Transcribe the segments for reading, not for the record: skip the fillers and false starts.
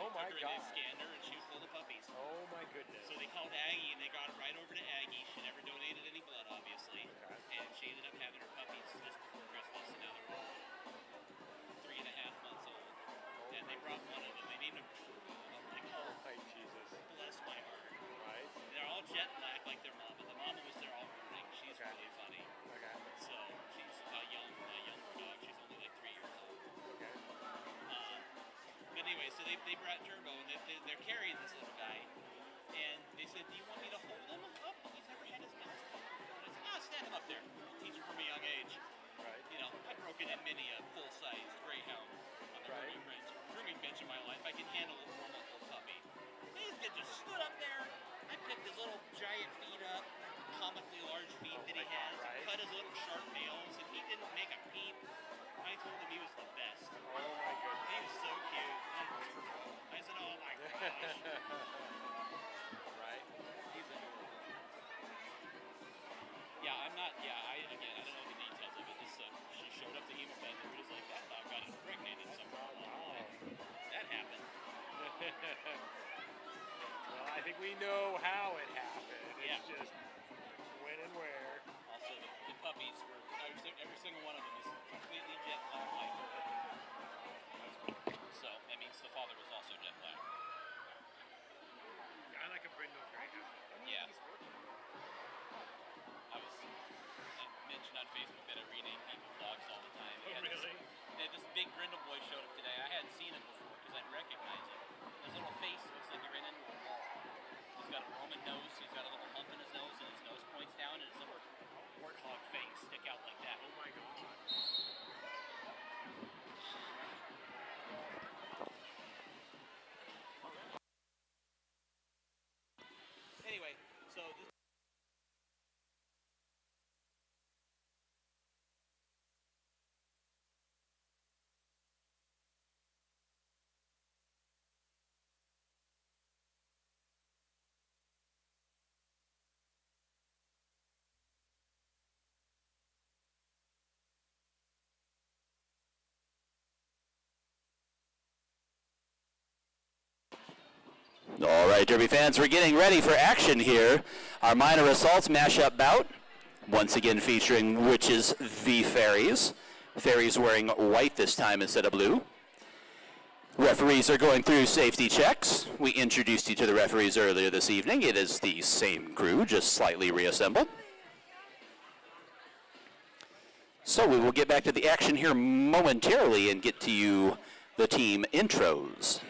Oh my Took her God. and they scanned her, and she was full of puppies. Oh my goodness. So they called Aggie, and they got her right over to Aggie. She never donated any blood, obviously. Okay. And she ended up having her puppies just before Christmas, and now they're 3.5 months old. And they brought one of them. They named him True. I'm like, Oh my Jesus. bless my heart. Right. They're all jet black like their mama. The mama was there all morning. She's really funny. Okay. So she's a younger dog. She's only like 3 years old. Okay. But anyway, so they brought Turbo, and they're carrying this little guy. And they said, do you want me to hold him up? He's never had his mouth before. And I said, stand him up there. I'll teach him from a young age. Right. You know, I've broken in many a full-size greyhound on the grooming bench in my life. I can handle a 4-month-old puppy. These kids just stood up there. I picked his little giant feet up, comically large feet that he has, cut his little sharp nails, and he didn't make a peep. I told him he was the best. Oh my goodness. He was so cute. I said, oh my gosh. Right. He's adorable. Yeah, I don't know the details of it. Just she showed up to Emo Vet and was like, that dog got impregnated somewhere along the line. That happened. Well, I think we know how it happened. Yeah. It's just when and where. Also, the puppies were, every single one of them is completely jet black like her. So, that means the father was also jet black. Yeah, I like a brindle greyhound. Yeah. I mentioned on Facebook that I rename people dogs all the time. Oh, really? This big brindle boy showed up today. I hadn't seen him before because I'd recognize him. His little face looks like he ran into a wall. He's got a Roman nose, he's got a little hump in his nose, and his nose points down, and his little warthog fangs stick out like that. Oh my God. Anyway, so this All right, Derby fans, we're getting ready for action here. Our minor assaults mashup bout, once again featuring Witches v. Fairies. Fairies wearing white this time instead of blue. Referees are going through safety checks. We introduced you to the referees earlier this evening. It is the same crew, just slightly reassembled. So we will get back to the action here momentarily and get to you the team intros.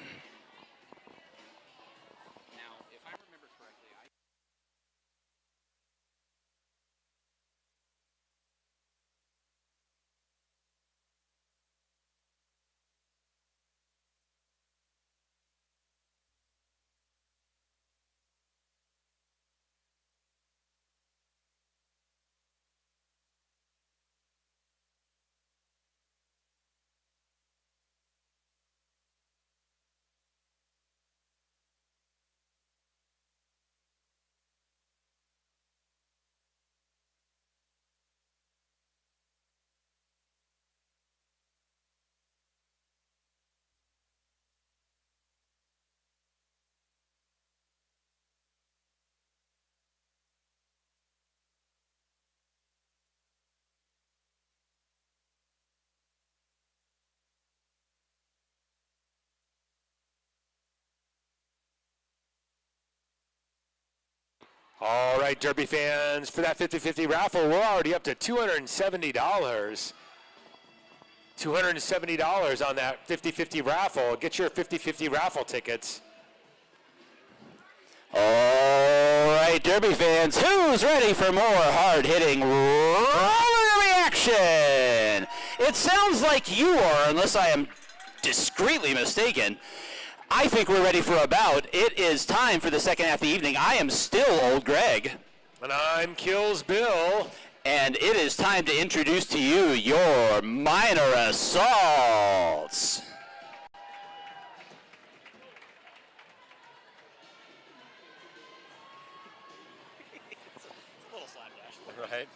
All right, Derby fans, for that 50-50 raffle, we're already up to $270. $270 on that 50-50 raffle. Get your 50-50 raffle tickets. All right, Derby fans, who's ready for more hard-hitting roller reaction? It sounds like you are, unless I am discreetly mistaken. I think we're ready for a bout. It is time for the second half of the evening. I am still Old Greg. And I'm Kills Bill. And it is time to introduce to you your minor assaults. it's a little slapdash. Right.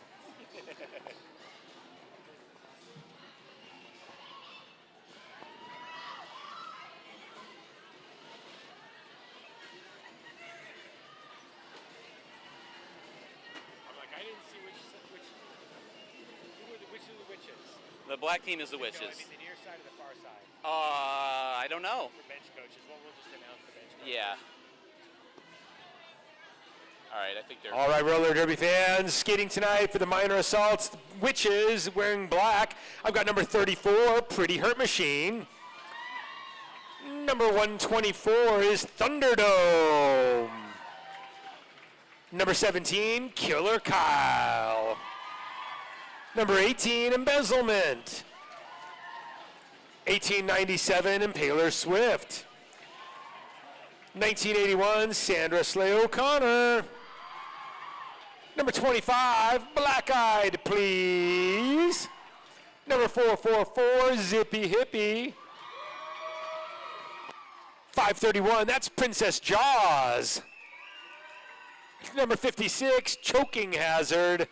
who the witch is? The black team is the No, I witches. mean the near side or the far side. I don't know. For bench coaches. Well, we'll just announce the bench coaches. Yeah. All right, I think they're. All right, roller derby fans, skating tonight for the minor assaults. Witches wearing black. I've got number 34, Pretty Hurt Machine. Number 124 is Thunderdome. Number 17, Killer Kyle. Number 18, Embezzlement. 1897, Impaler Swift. 1981, Sandra Slay O'Connor. Number 25, Black Eyed Please. Number 444, Zippy Hippie. 531, that's Princess Jaws. Number 56, Choking Hazard.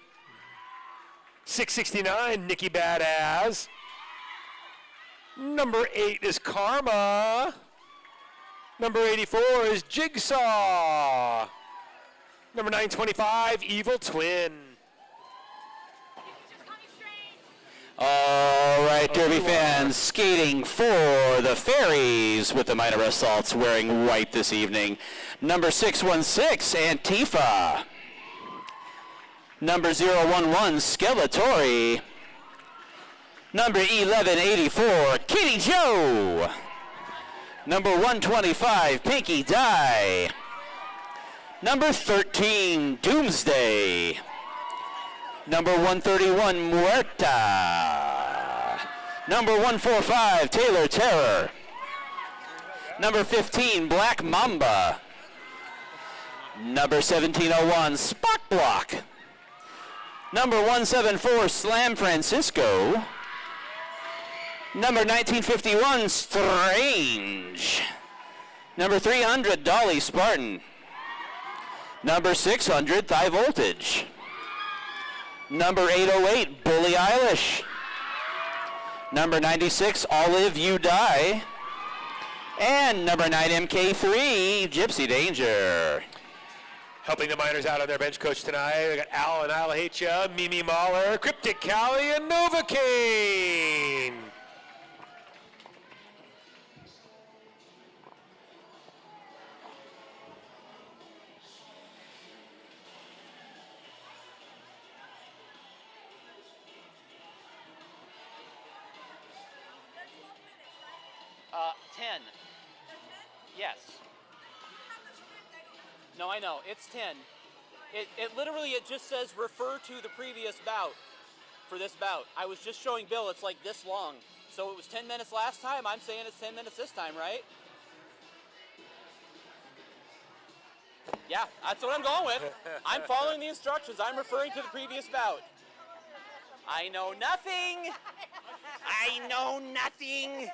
669, Nikki Badass. Number 8 is Karma. Number 84 is Jigsaw. Number 925, Evil Twin. All right, Derby fans, skating for the Fairies with the minor assaults wearing white this evening. Number 616, Antifa. Number 011, Skeletori. Number 1184, Kitty Joe. Number 125, Pinky Die. Number 13, Doomsday. Number 131, Muerta. Number 145, Taylor Terror. Number 15, Black Mamba. Number 1701, Spock Block. Number 174, Slam Francisco. Number 1951, Strange. Number 300, Dolly Spartan. Number 600, Thigh Voltage. Number 808, Bully Eilish. Number 96, Olive You Die. And number 9, MK3, Gypsy Danger. Helping the minors out on their bench coach tonight, we got Al and I'll Hate Ya, Mimi Mahler, Cryptic Callie, and Novocaine. Uh, 10. Yes. No, I know. It's 10. It literally, it just says refer to the previous bout for this bout. I was just showing Bill it's like this long. So it was 10 minutes last time. I'm saying it's 10 minutes this time, right? Yeah, that's what I'm going with. I'm following the instructions. I'm referring to the previous bout. I know nothing. I know nothing.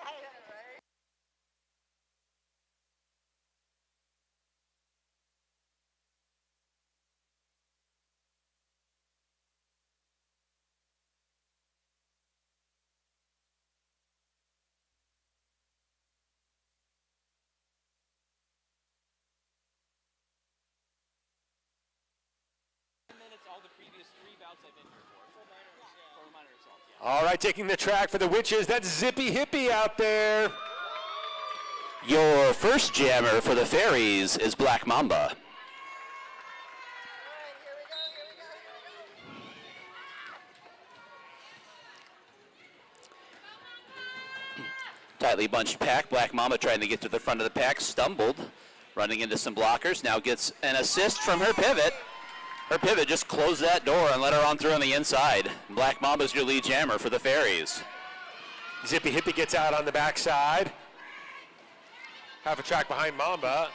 All the previous 3 bouts I've been here for. For minor assaults, yeah. All right, taking the track for the Witches, that's Zippy Hippie out there. Your first jammer for the Fairies is Black Mamba. Tightly bunched pack. Black Mamba trying to get to the front of the pack, stumbled, running into some blockers. Now gets an assist from her pivot. Her pivot just closed that door and let her on through on the inside. Black Mamba's your lead jammer for the Fairies. Zippy Hippie gets out on the backside. Half a track behind Mamba.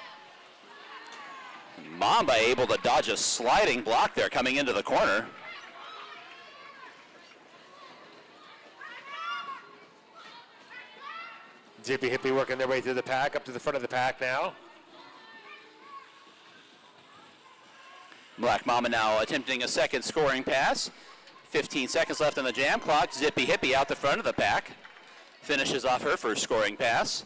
Mamba able to dodge a sliding block there coming into the corner. Zippy Hippie working their way through the pack, up to the front of the pack now. Black Mamba now attempting a second scoring pass. 15 seconds left on the jam clock. Zippy Hippie out the front of the pack. Finishes off her first scoring pass.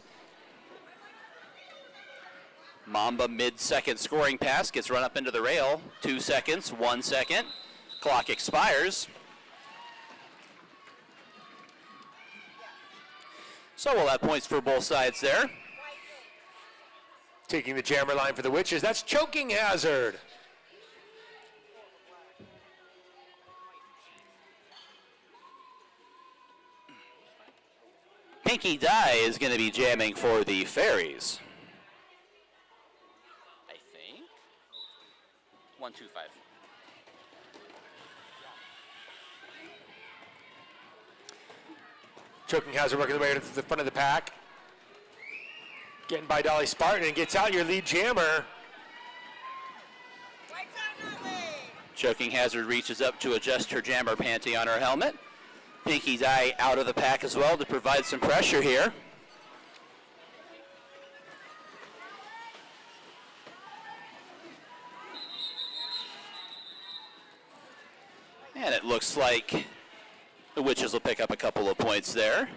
Mamba mid-second scoring pass gets run up into the rail. 2 seconds, 1 second. Clock expires. So we'll have points for both sides there. Taking the jammer line for the Witches, that's Choking Hazard. Pinky Die is going to be jamming for the Fairies. I think. 125. Choking Hazard working the way to the front of the pack. Getting by Dolly Spartan and gets out your lead jammer. Choking Hazard reaches up to adjust her jammer panty on her helmet. Pinky Die out of the pack as well to provide some pressure here. And it looks like the Witches will pick up a couple of points there.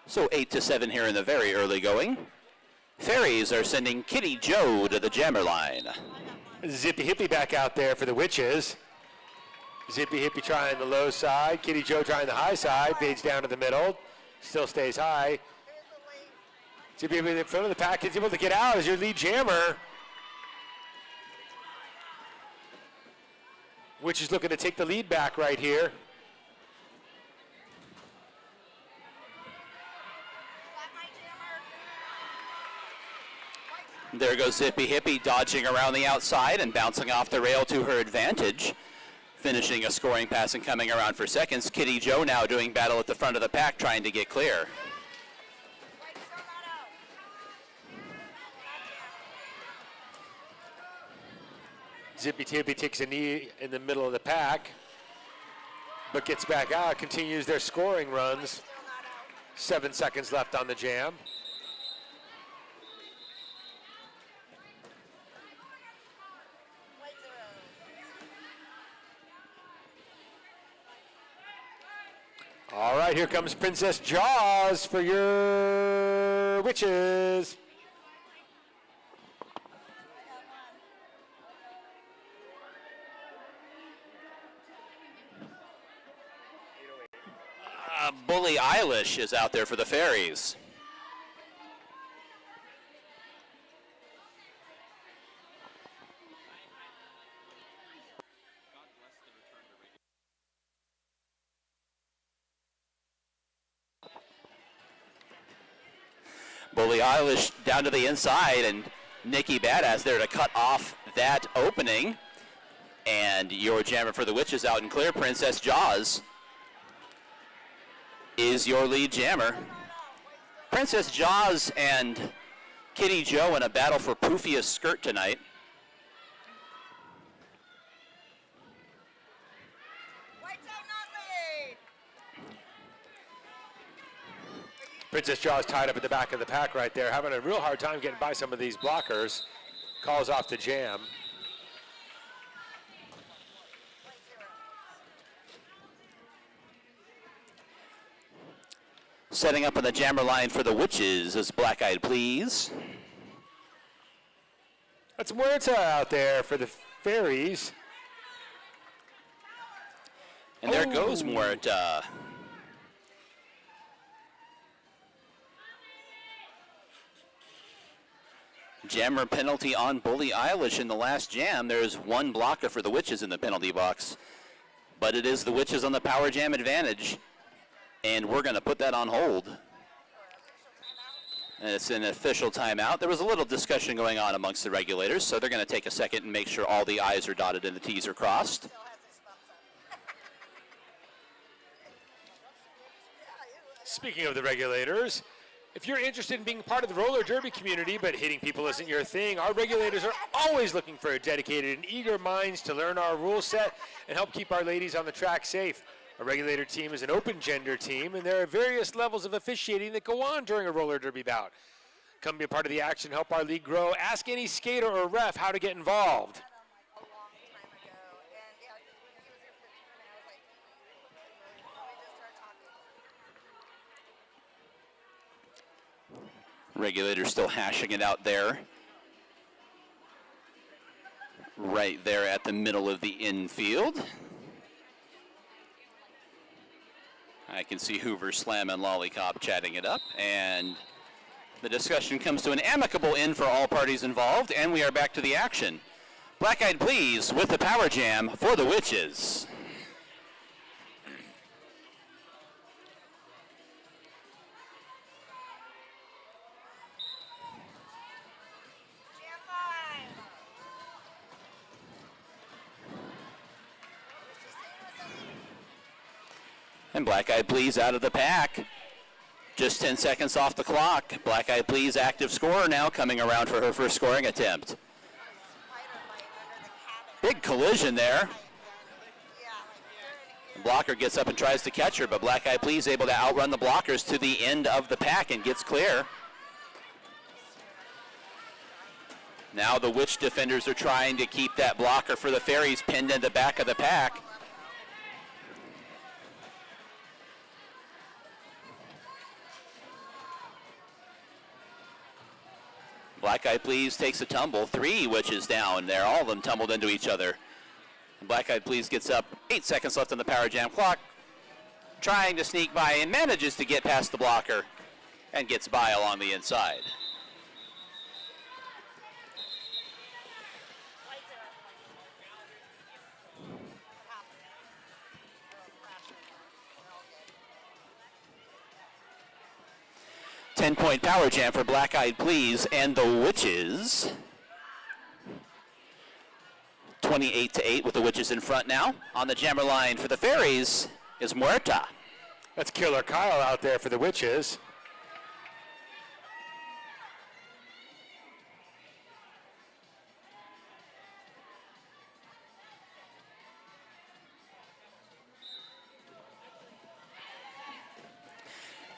So 8-7 here in the very early going. Fairies are sending Kitty Joe to the jammer line. Zippy Hippie back out there for the Witches. Zippy Hippie trying the low side. Kitty Joe trying the high side. Fades down to the middle. Still stays high. Zippy Hippie in front of the pack is able to get out as your lead jammer. Witches looking to take the lead back right here. There goes Zippy Hippie dodging around the outside and bouncing off the rail to her advantage. Finishing a scoring pass and coming around for seconds. Kitty Joe now doing battle at the front of the pack trying to get clear. Zippy Hippie takes a knee in the middle of the pack, but gets back out, continues their scoring runs. 7 seconds left on the jam. All right, here comes Princess Jaws for your Witches. Bully Eilish is out there for the Fairies. Bully Eilish down to the inside, and Nikki Badass there to cut off that opening. And your jammer for the Witches out and clear. Princess Jaws is your lead jammer. Princess Jaws and Kitty Joe in a battle for poofiest skirt tonight. Princess Jaws tied up at the back of the pack right there, having a real hard time getting by some of these blockers. Calls off the jam. Setting up on the jammer line for the Witches is Black Eyed Please. That's Muerta out there for the Fairies. And there goes Muerta. Jammer penalty on Bully Eilish in the last jam. There's one blocker for the Witches in the penalty box. But it is the Witches on the power jam advantage. And we're going to put that on hold. And it's an official timeout. There was a little discussion going on amongst the regulators, so they're going to take a second and make sure all the I's are dotted and the T's are crossed. Speaking of the regulators, if you're interested in being part of the roller derby community, but hitting people isn't your thing, our regulators are always looking for dedicated and eager minds to learn our rule set and help keep our ladies on the track safe. A regulator team is an open gender team, and there are various levels of officiating that go on during a roller derby bout. Come be a part of the action, help our league grow. Ask any skater or ref how to get involved. Regulators still hashing it out there. right there at the middle of the infield. I can see Hoover, Slam, and Lollipop chatting it up, and the discussion comes to an amicable end for all parties involved, and we are back to the action. Black Eyed Please with the power jam for the Witches. And Black Eyed Please out of the pack. Just 10 seconds off the clock. Black Eyed Please active scorer now coming around for her first scoring attempt. Big collision there. The blocker gets up and tries to catch her, but Black Eyed Please able to outrun the blockers to the end of the pack and gets clear. Now the Witch defenders are trying to keep that blocker for the Fairies pinned in the back of the pack. Black Eyed Please takes a tumble. 3 Witches down there. All of them tumbled into each other. And Black Eyed Please gets up. 8 seconds left on the power jam clock. Trying to sneak by and manages to get past the blocker and gets by along the inside. Ten-point power jam for Black Eyed Please and the Witches. 28-8 with the Witches in front now. On the jammer line for the Fairies is Muerta. That's Killer Kyle out there for the Witches.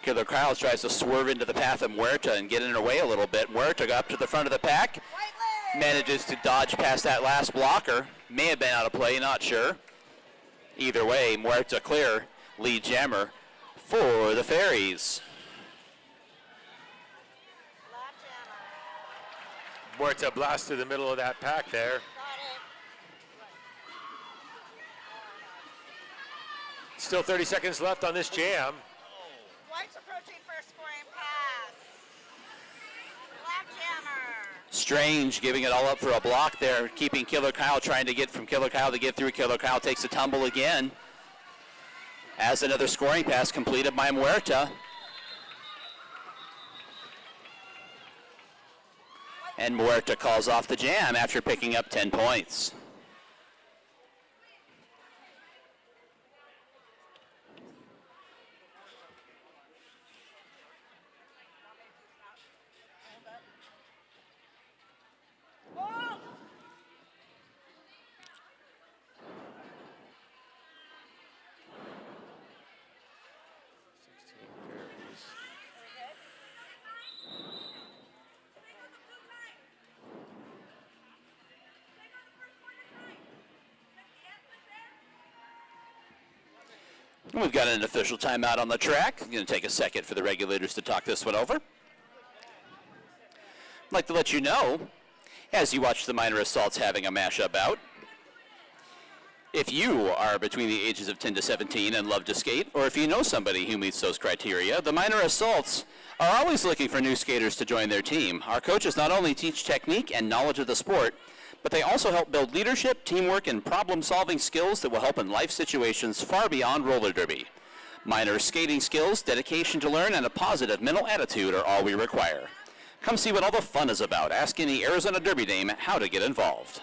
Killer Kyle tries to swerve into the path of Muerta and get in her way a little bit. Muerta got up to the front of the pack. Manages to dodge past that last blocker. May have been out of play, not sure. Either way, Muerta clear. Lead jammer for the Fairies. Muerta blast through the middle of that pack there. Still 30 seconds left on this jam. White's approaching for a scoring pass. Black jammer. Strange giving it all up for a block there, keeping Killer Kyle, trying to get from Killer Kyle to get through. Killer Kyle takes a tumble again. As another scoring pass completed by Muerta. And Muerta calls off the jam after picking up 10 points. We've got an official timeout on the track. I'm going to take a second for the regulators to talk this one over. I'd like to let you know, as you watch the minor assaults having a mashup bout, if you are between the ages of 10 to 17 and love to skate, or if you know somebody who meets those criteria, the minor assaults are always looking for new skaters to join their team. Our coaches not only teach technique and knowledge of the sport, but they also help build leadership, teamwork, and problem-solving skills that will help in life situations far beyond roller derby. Minor skating skills, dedication to learn, and a positive mental attitude are all we require. Come see what all the fun is about. Ask any Arizona Derby dame how to get involved.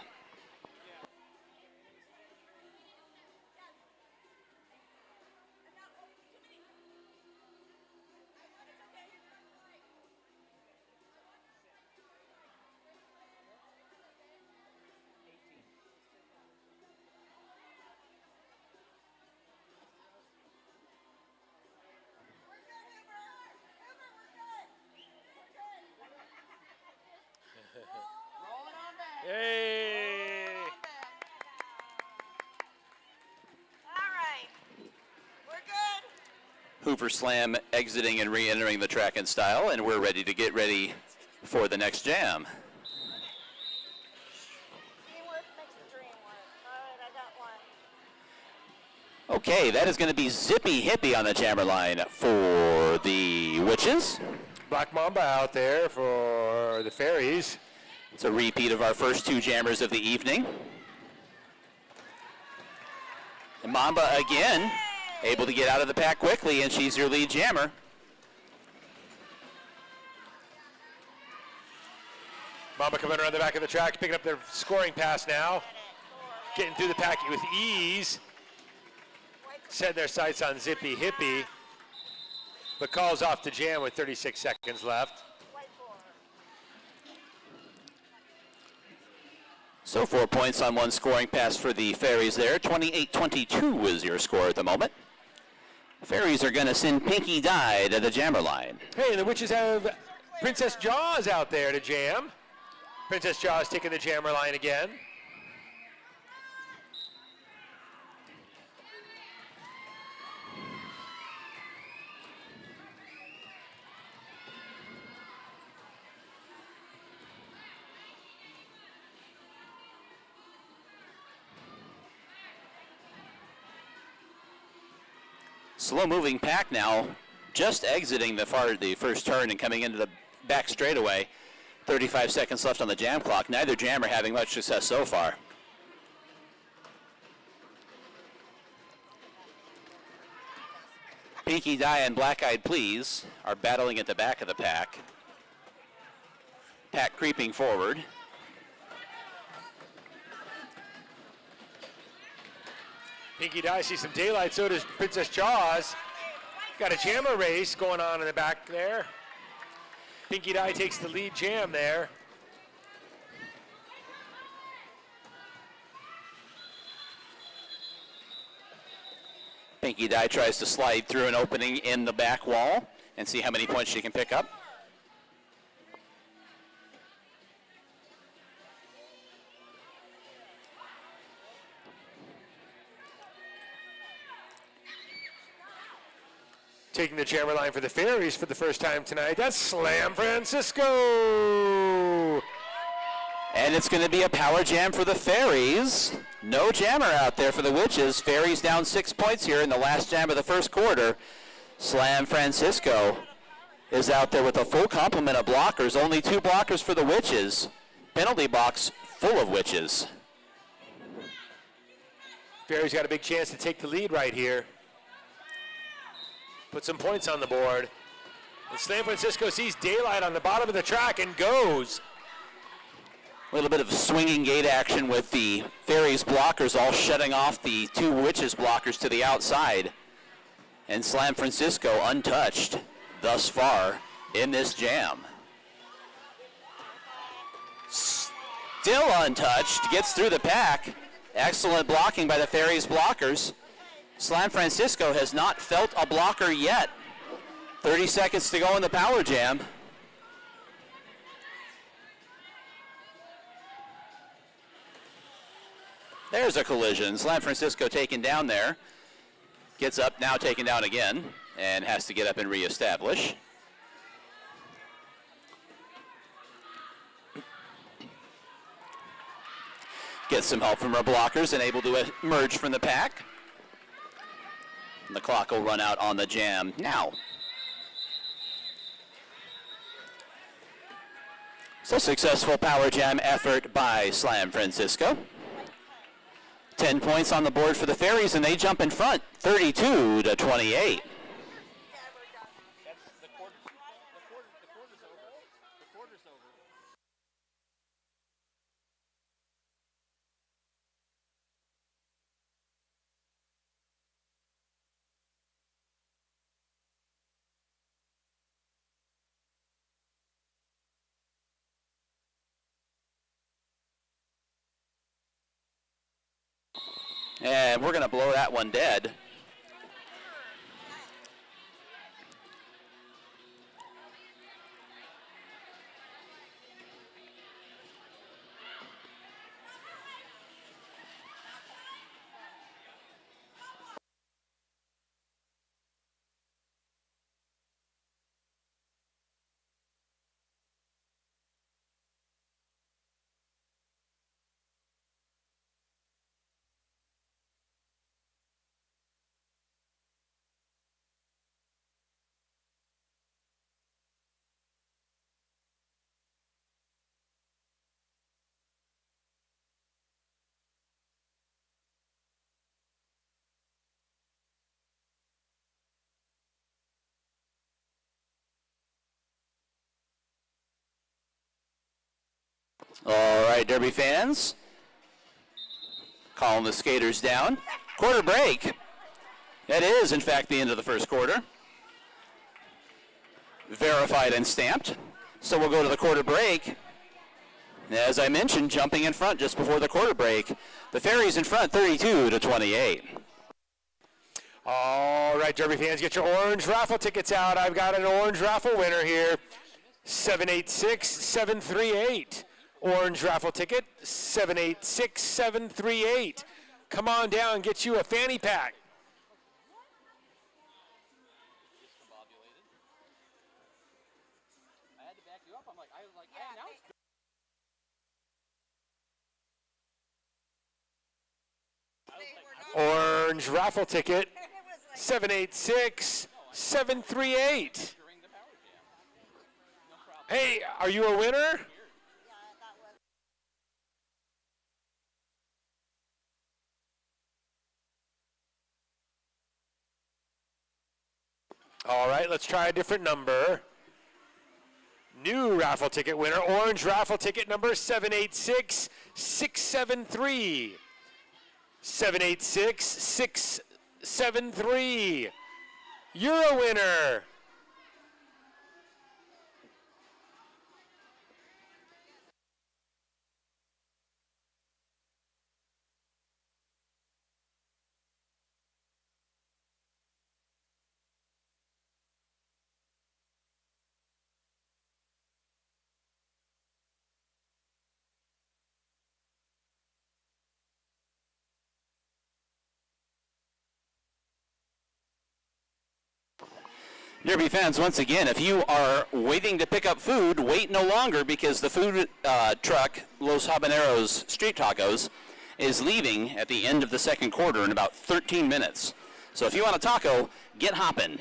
Hey! All right. We're good. Hoover Slam exiting and re-entering the track and style, and we're ready to get ready for the next jam. Teamwork makes the Okay, that is going to be Zippy Hippie on the jammer line for the Witches. Black Mamba out there for the Fairies. It's a repeat of our first two jammers of the evening. And Mamba again, able to get out of the pack quickly, and she's your lead jammer. Mamba coming around the back of the track, picking up their scoring pass now. Getting through the pack with ease. Set their sights on Zippy Hippie, but calls off the jam with 36 seconds left. So 4 points on one scoring pass for the Fairies there. 28-22 is your score at the moment. Fairies are going to send Pinky Dye to the jammer line. Hey, the Witches have Princess Jaws out there to jam. Princess Jaws taking the jammer line again. Slow-moving pack now, just exiting the first turn and coming into the back straightaway. 35 seconds left on the jam clock. Neither jammer having much success so far. Pinky Dye and Black Eyed Please are battling at the back of the pack. Pack creeping forward. Pinky Dye sees some daylight, so does Princess Jaws. Got a jammer race going on in the back there. Pinky Dye takes the lead jam there. Pinky Dye tries to slide through an opening in the back wall and see how many points she can pick up. Taking the jammer line for the Fairies for the first time tonight. That's Slam Francisco. And it's going to be a power jam for the Fairies. No jammer out there for the Witches. Fairies down 6 points here in the last jam of the first quarter. Slam Francisco is out there with a full complement of blockers. Only 2 blockers for the Witches. Penalty box full of Witches. Fairies got a big chance to take the lead right here. Put some points on the board. And Slam Francisco sees daylight on the bottom of the track and goes. A little bit of swinging gate action with the Fairies blockers all shutting off the 2 Witches blockers to the outside. And Slam Francisco untouched thus far in this jam. Still untouched, gets through the pack. Excellent blocking by the Fairies blockers. Slam Francisco has not felt a blocker yet. 30 seconds to go in the power jam. There's a collision. Slam Francisco taken down there. Gets up, now taken down again, and has to get up and reestablish. Gets some help from her blockers and able to emerge from the pack. And the clock will run out on the jam now. So successful power jam effort by Slam Francisco. 10 points on the board for the Fairies, and they jump in front, 32-28. That's the quarter's over. The quarter's over. And we're going to blow that one dead. All right, Derby fans. Calling the skaters down. Quarter break. That is, in fact, the end of the first quarter. Verified and stamped. So we'll go to the quarter break. As I mentioned, jumping in front just before the quarter break. The Fairies in front, 32-28. All right, Derby fans, get your orange raffle tickets out. I've got an orange raffle winner here. 786-738. Orange raffle ticket, 786-738. Come on down, get you a fanny pack. I had to back you up. I announced. Orange raffle ticket, 786-738. Hey, are you a winner? All right, let's try a different number. New raffle ticket winner, orange raffle ticket number 786-673. 786-673. You're a winner. Derby fans, once again, if you are waiting to pick up food, wait no longer because the food truck, Los Habaneros Street Tacos, is leaving at the end of the second quarter in about 13 minutes. So if you want a taco, get hopping.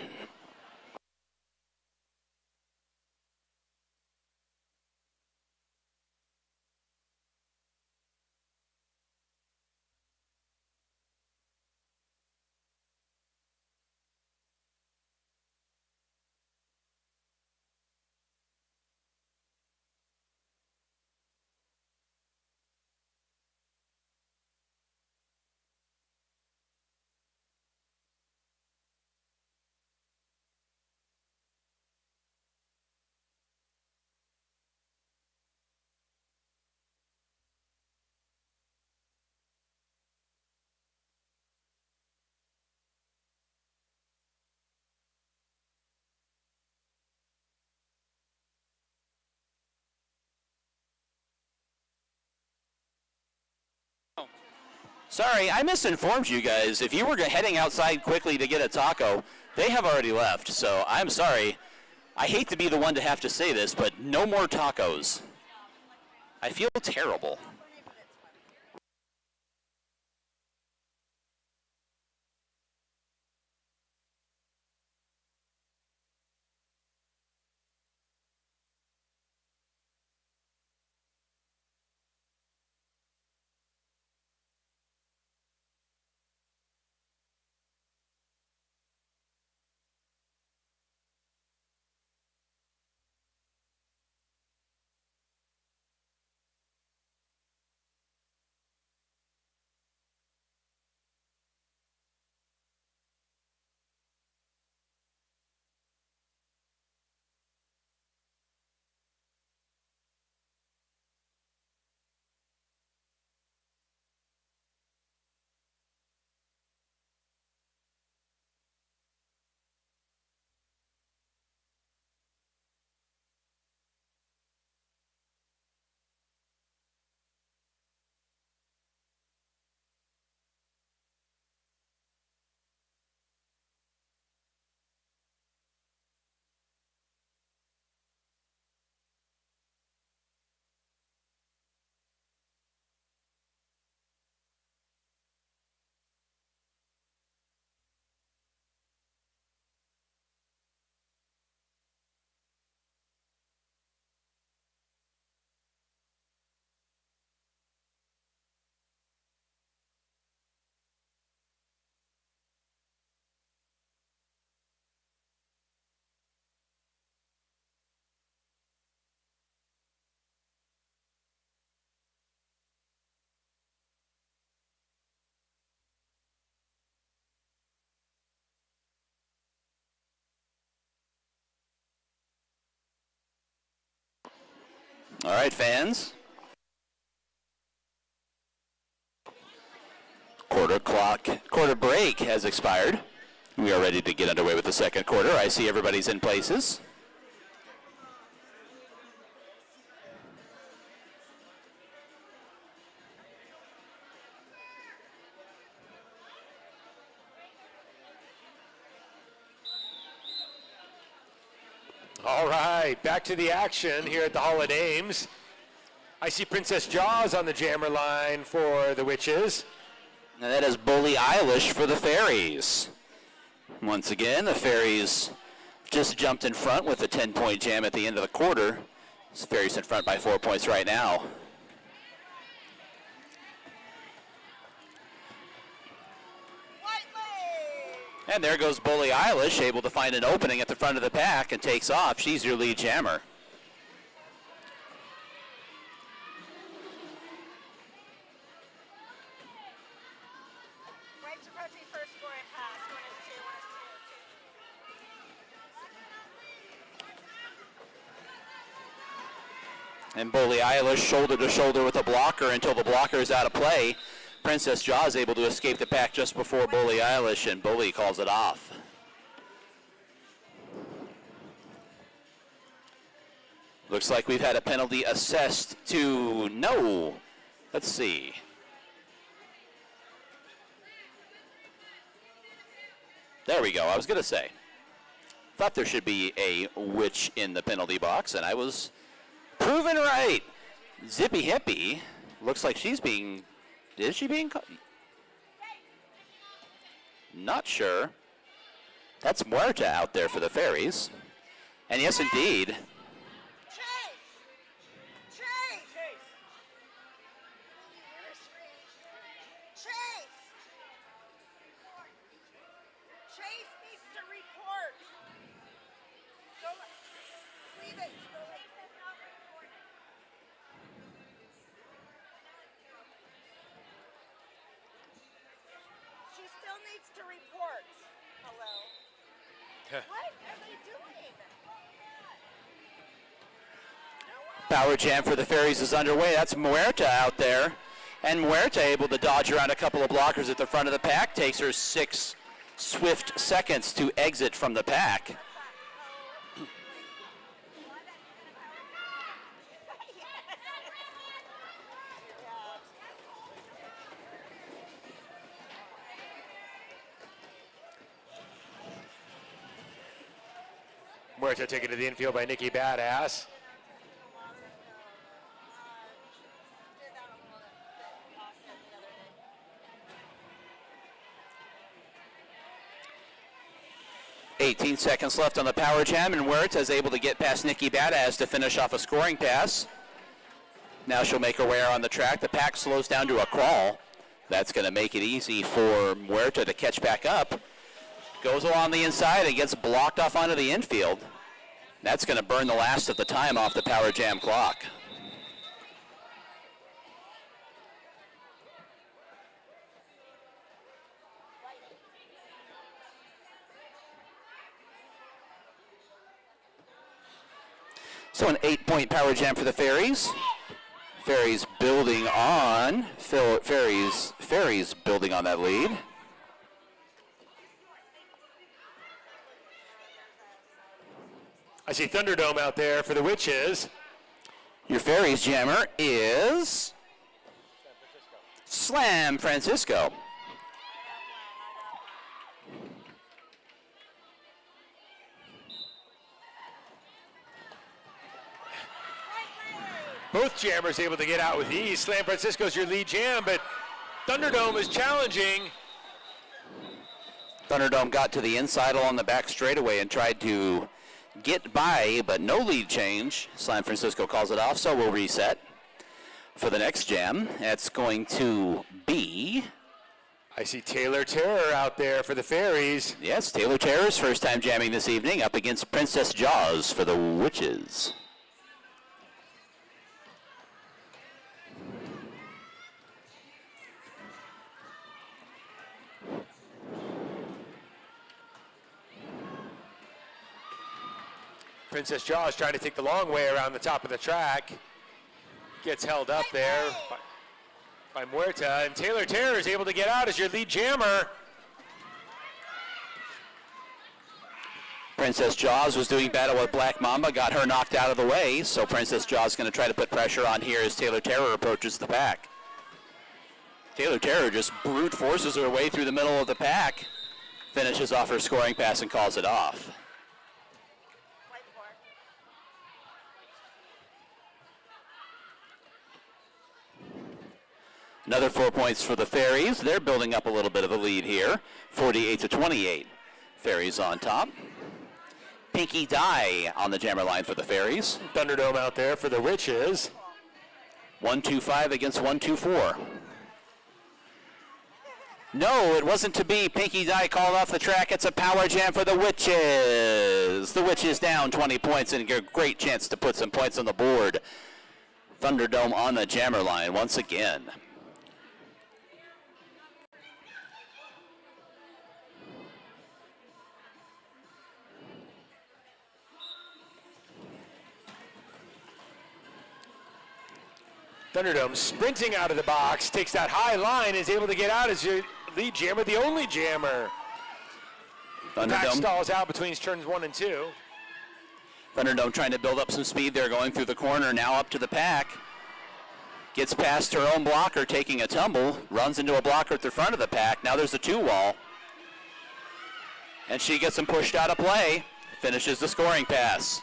Sorry, I misinformed you guys. If you were heading outside quickly to get a taco, they have already left. So I'm sorry. I hate to be the one to have to say this, but no more tacos. I feel terrible. All right, fans. Quarter break has expired. We are ready to get underway with the second quarter. I see everybody's in places. All right, back to the action here at the Hall of Names. I see Princess Jaws on the jammer line for the Witches. And that is Bully Eilish for the Fairies. Once again, the Fairies just jumped in front with a 10-point jam at the end of the quarter. The Fairies in front by 4 points right now. And there goes Bully Eilish, able to find an opening at the front of the pack and takes off. She's your lead jammer. Whites approaching first scoring pass. One is two, one is two. And Bully Eilish shoulder to shoulder with a blocker until the blocker is out of play. Princess Jaws able to escape the pack just before Bully Eilish, and Bully calls it off. Looks like we've had a penalty assessed to no. Let's see. There we go. I was going to say. Thought there should be a witch in the penalty box, and I was proven right. Zippy Hippie looks like she's being... Is she being caught? Not sure. That's Muerta out there for the Fairies. And yes, indeed. Chase! Chase! Chase! Chase needs to report. Leave it. She still needs to report. Hello. What are they doing? Power jam for the Fairies is underway. That's Muerta out there. And Muerta able to dodge around a couple of blockers at the front of the pack. Takes her 6 swift seconds to exit from the pack. Muerta taken to the infield by Nikki Badass. "18 seconds left on the power jam, and Muerta is able to get past Nikki Badass to finish off a scoring pass. Now she'll make her way around the track. The pack slows down to a crawl. That's going to make it easy for Muerta to catch back up. Goes along the inside and gets blocked off onto the infield. That's going to burn the last of the time off the power jam clock. So an 8-point power jam for the Fairies. Fairies building on Fairies building on that lead. I see Thunderdome out there for the Witches. Your Fairies jammer is Slam Francisco. Both jammers able to get out with ease. Slam Francisco's your lead jam, but Thunderdome is challenging. Thunderdome got to the inside along the back straightaway and tried to get by, but no lead change. Slam Francisco calls it off, so we'll reset for the next jam. That's going to be... I see Taylor Terror out there for the Fairies. Yes, Taylor Terror's first time jamming this evening up against Princess Jaws for the Witches. Princess Jaws trying to take the long way around the top of the track. Gets held up there by Muerta, and Taylor Terror is able to get out as your lead jammer. Princess Jaws was doing battle with Black Mamba, got her knocked out of the way, so Princess Jaws is going to try to put pressure on here as Taylor Terror approaches the pack. Taylor Terror just brute forces her way through the middle of the pack, finishes off her scoring pass and calls it off. Another 4 points for the Fairies. They're building up a little bit of a lead here, 48-28. Fairies on top. Pinky Die on the jammer line for the Fairies. Thunderdome out there for the Witches. 1-2-5 against 1-2-4. No, it wasn't to be. Pinky Die called off the track. It's a power jam for the Witches. The Witches down 20 points and a great chance to put some points on the board. Thunderdome on the jammer line once again. Thunderdome sprinting out of the box, takes that high line, is able to get out as your lead jammer, the only jammer. Pack Thunderdome, stalls out between turns 1 and 2. Thunderdome trying to build up some speed there, going through the corner, now up to the pack. Gets past her own blocker, taking a tumble, runs into a blocker at the front of the pack. Now there's a 2-wall. And she gets him pushed out of play, finishes the scoring pass.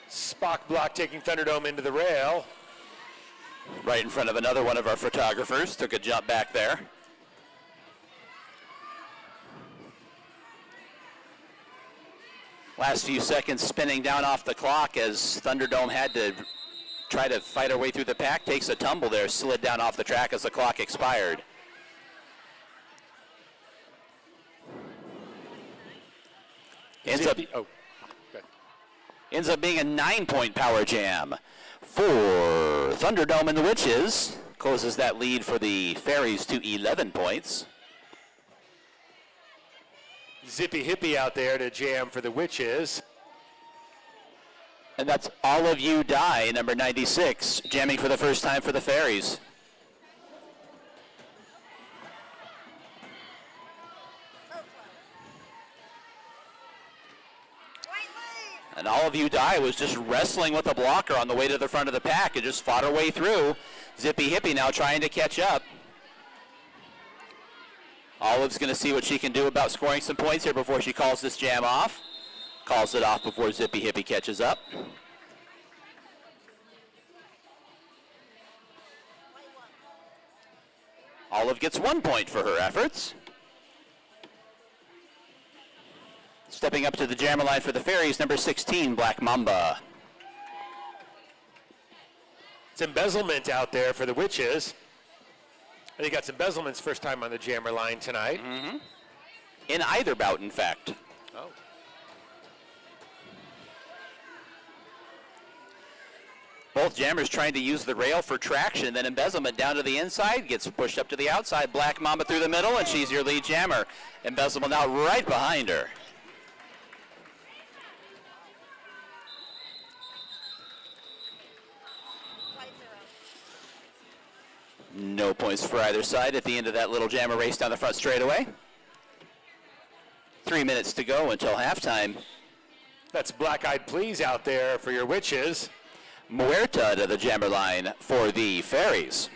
Spock block taking Thunderdome into the rail. Right in front of another one of our photographers, took a jump back there. Last few seconds spinning down off the clock as Thunderdome had to try to fight her way through the pack, takes a tumble there, slid down off the track as the clock expired. Ends up being a 9-point power jam for Thunderdome and the Witches. Closes that lead for the Fairies to 11 points. Zippy Hippie out there to jam for the Witches. And that's All of You Die, number 96, jamming for the first time for the Fairies. And All of You Die was just wrestling with a blocker on the way to the front of the pack and just fought her way through. Zippy Hippie now trying to catch up. Olive's going to see what she can do about scoring some points here before she calls this jam off. Calls it off before Zippy Hippie catches up. Olive gets 1 point for her efforts. Stepping up to the jammer line for the Fairies, number 16, Black Mamba. It's embezzlement out there for the Witches. And they got some embezzlements first time on the jammer line tonight. Mm-hmm. In either bout, in fact. Oh. Both jammers trying to use the rail for traction, then embezzlement down to the inside, gets pushed up to the outside. Black Mamba through the middle, and she's your lead jammer. Embezzlement now right behind her. No points for either side at the end of that little jammer race down the front straightaway. 3 minutes to go until halftime. That's Black Eyed Please out there for your Witches. Muerta to the jammer line for the Fairies.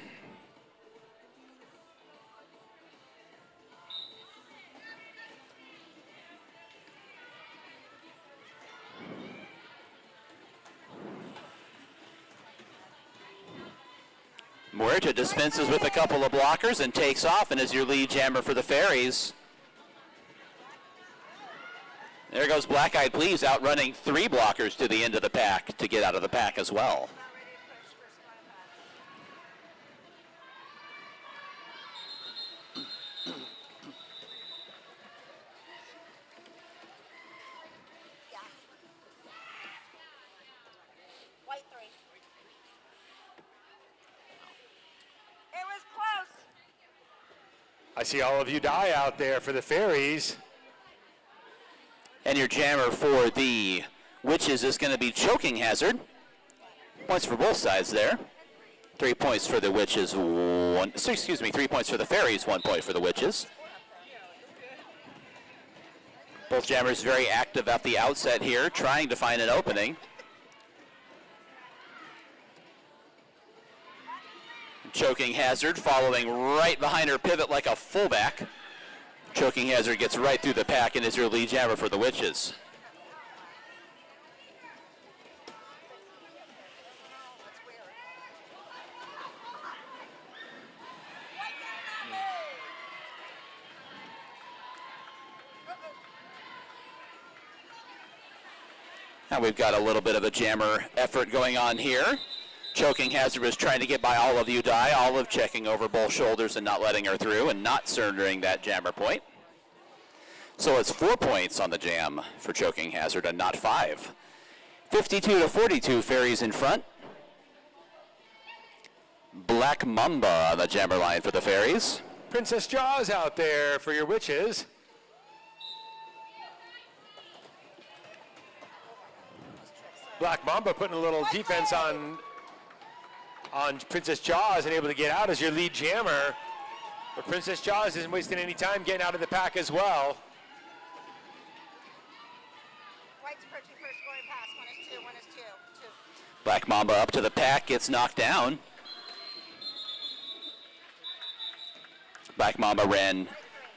Muerta dispenses with a couple of blockers and takes off and is your lead jammer for the Fairies. There goes Black Eyed Please outrunning 3 blockers to the end of the pack to get out of the pack as well. see all of you die out there for the Fairies. And your jammer for the Witches is going to be Choking Hazard. Points for both sides there. 3 points for the Witches, 3 points for the Fairies, 1 point for the Witches. Both jammers very active at the outset here, trying to find an opening. Choking Hazard following right behind her pivot like a fullback. Choking Hazard gets right through the pack and is your lead jammer for the Witches. Now we've got a little bit of a jammer effort going on here. Choking Hazard was trying to get by Olive You Die. Olive checking over both shoulders and not letting her through and not surrendering that jammer point. So it's 4 points on the jam for Choking Hazard and not 5. 52-42, Fairies in front. Black Mamba on the jammer line for the Fairies. Princess Jaws out there for your Witches. Black Mamba putting a little defense on Princess Jaws and able to get out as your lead jammer. But Princess Jaws isn't wasting any time getting out of the pack as well. White's approaching first scoring pass. One is two. Black Mamba up to the pack, gets knocked down. Black Mamba ran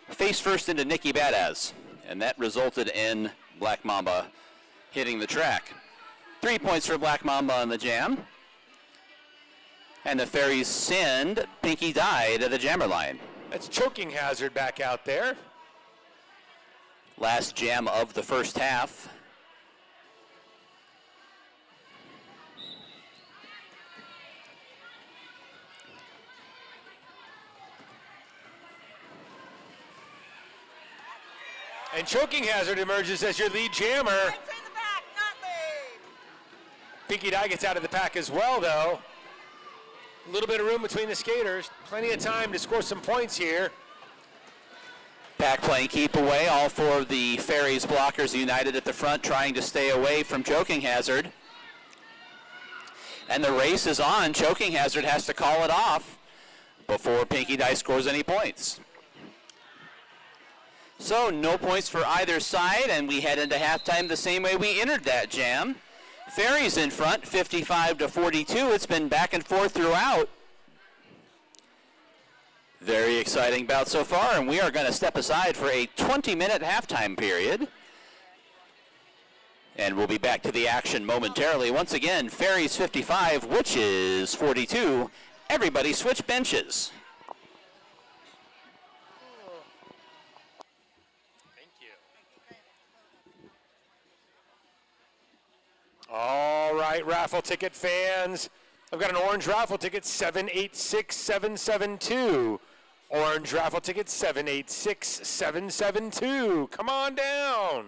face first into Nikki Badass, and that resulted in Black Mamba hitting the track. 3 points for Black Mamba on the jam. And the Fairies send Pinky Die to the jammer line. That's Choking Hazard back out there. Last jam of the first half. And Choking Hazard emerges as your lead jammer. White's in the back, not lead. Pinky Die gets out of the pack as well, though. A little bit of room between the skaters. Plenty of time to score some points here. Pack playing keep away. All four of the Fairies blockers united at the front, trying to stay away from Choking Hazard. And the race is on. Choking Hazard has to call it off before Pinky Die scores any points. So no points for either side, and we head into halftime the same way we entered that jam. Fairies in front, 55-42. It's been back and forth throughout. Very exciting bout so far, and we are going to step aside for a 20-minute halftime period. And we'll be back to the action momentarily. Once again, Fairies 55, Witches 42. Everybody switch benches. All right, raffle ticket fans. I've got an orange raffle ticket, 786772. Orange raffle ticket, 786772. Come on down.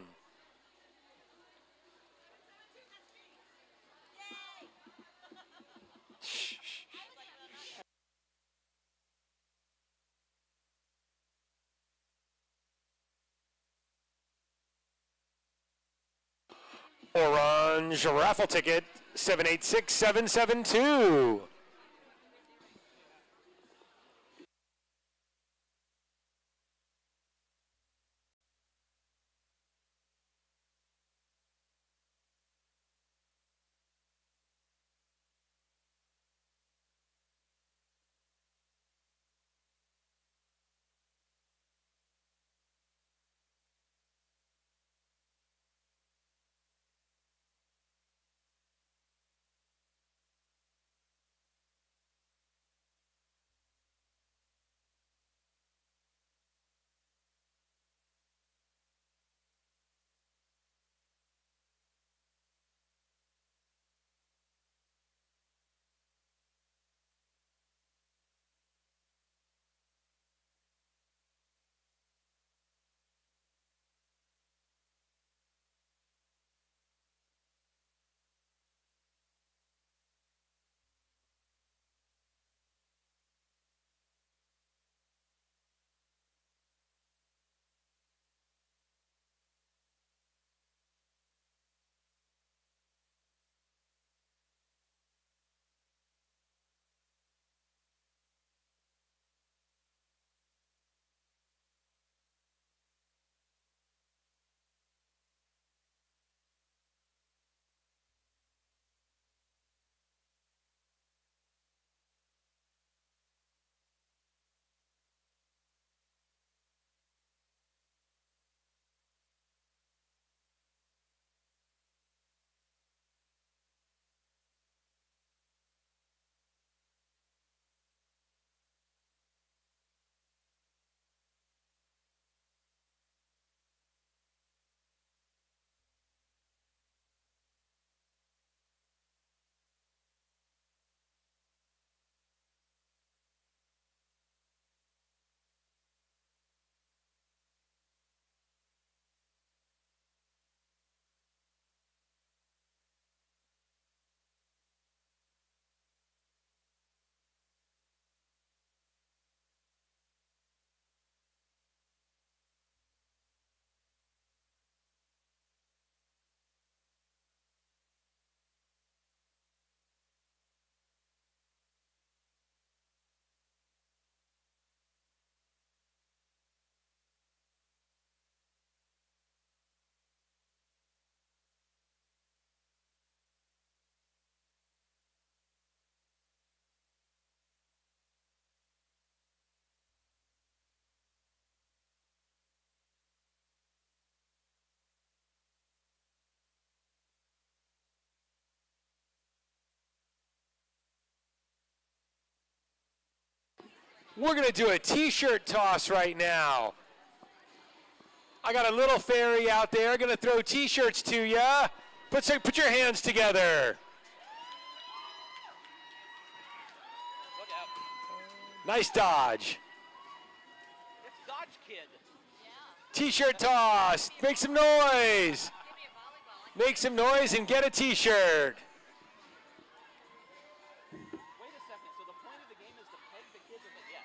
Orange raffle ticket, 786772. We're going to do a t-shirt toss right now. I got a little fairy out there going to throw t-shirts to ya. Put your hands together. Look out. Nice dodge. It's Dodge Kid. T-shirt toss. Make some noise. Make some noise and get a t-shirt. Wait a second. So the point of the game is to peg the kids with a yes.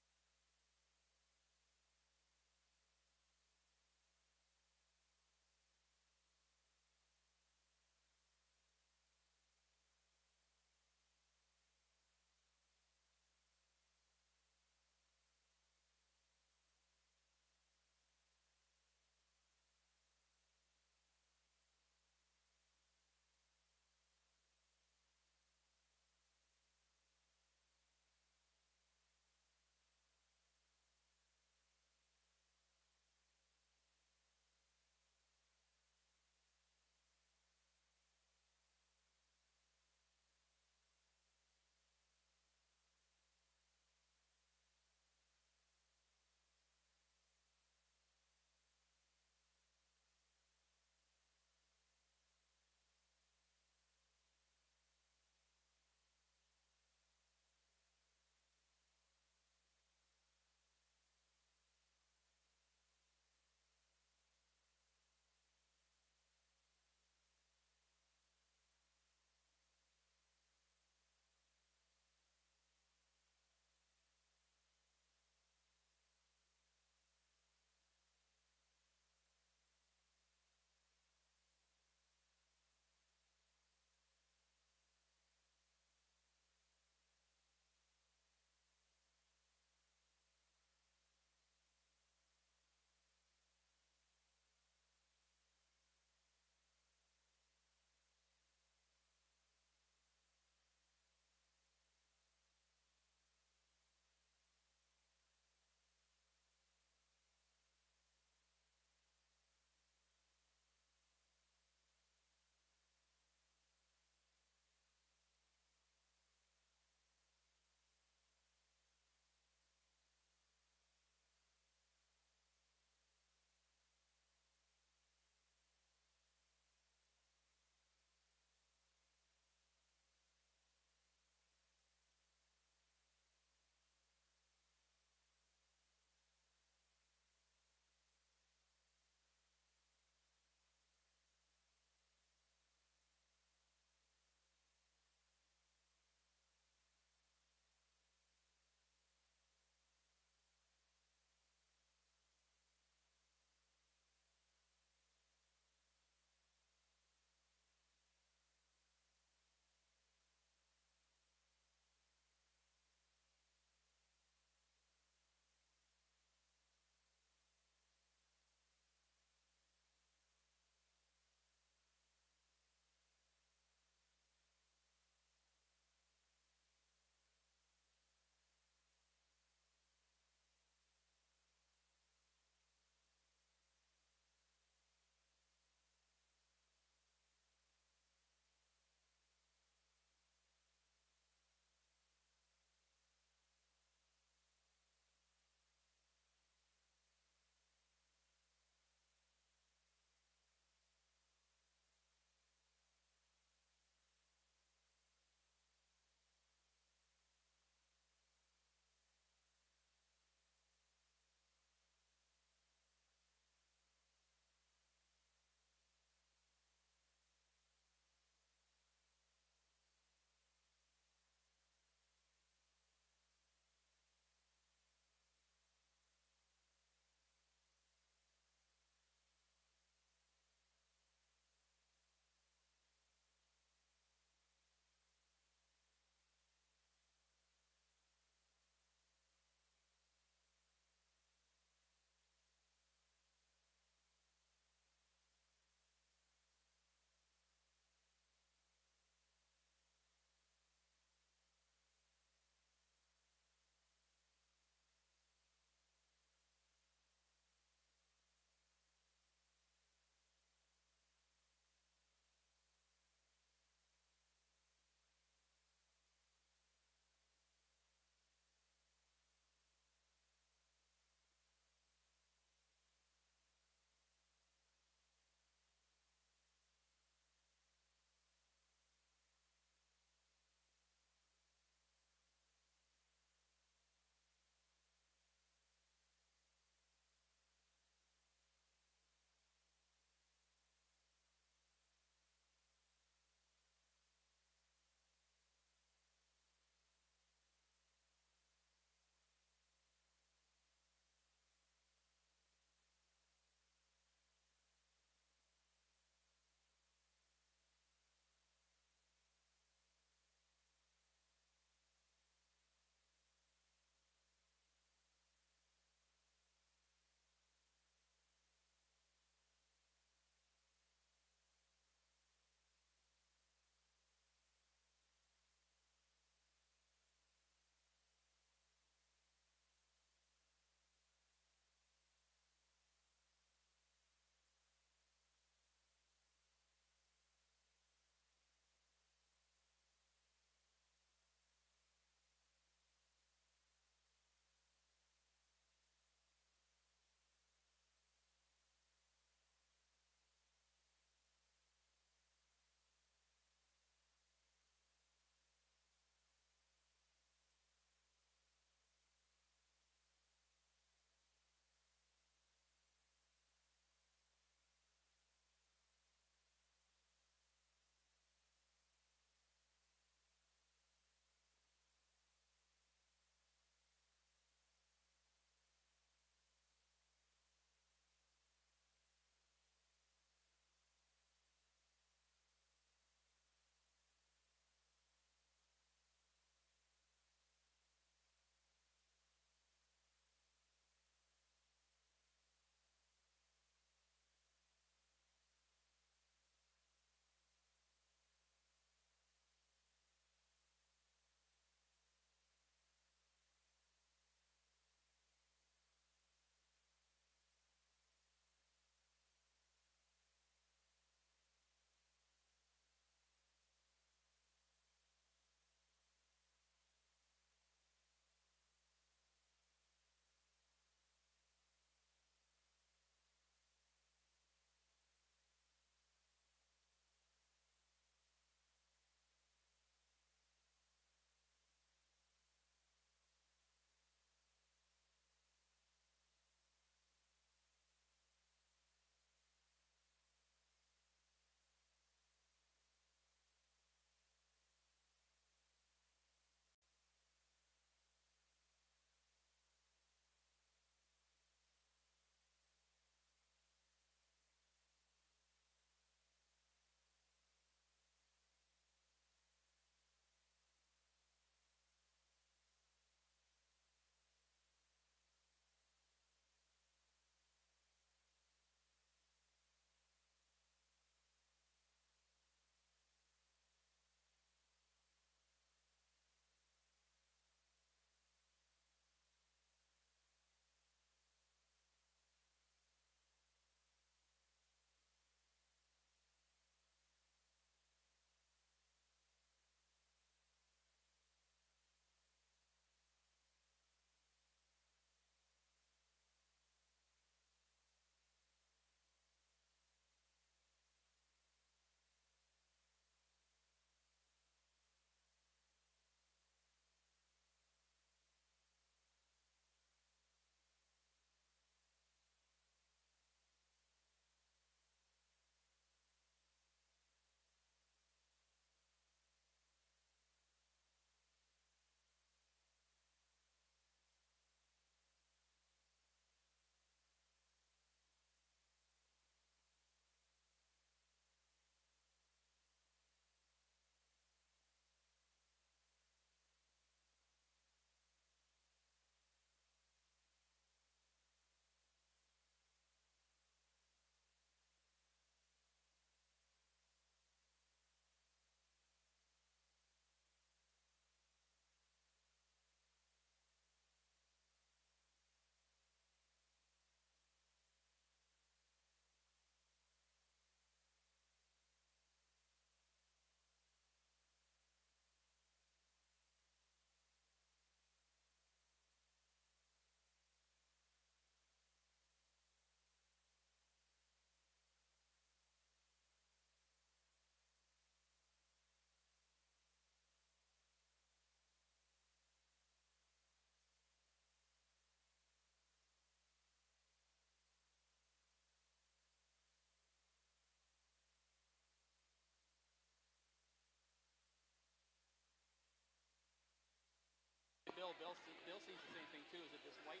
Bill sees the same thing too. Is that this white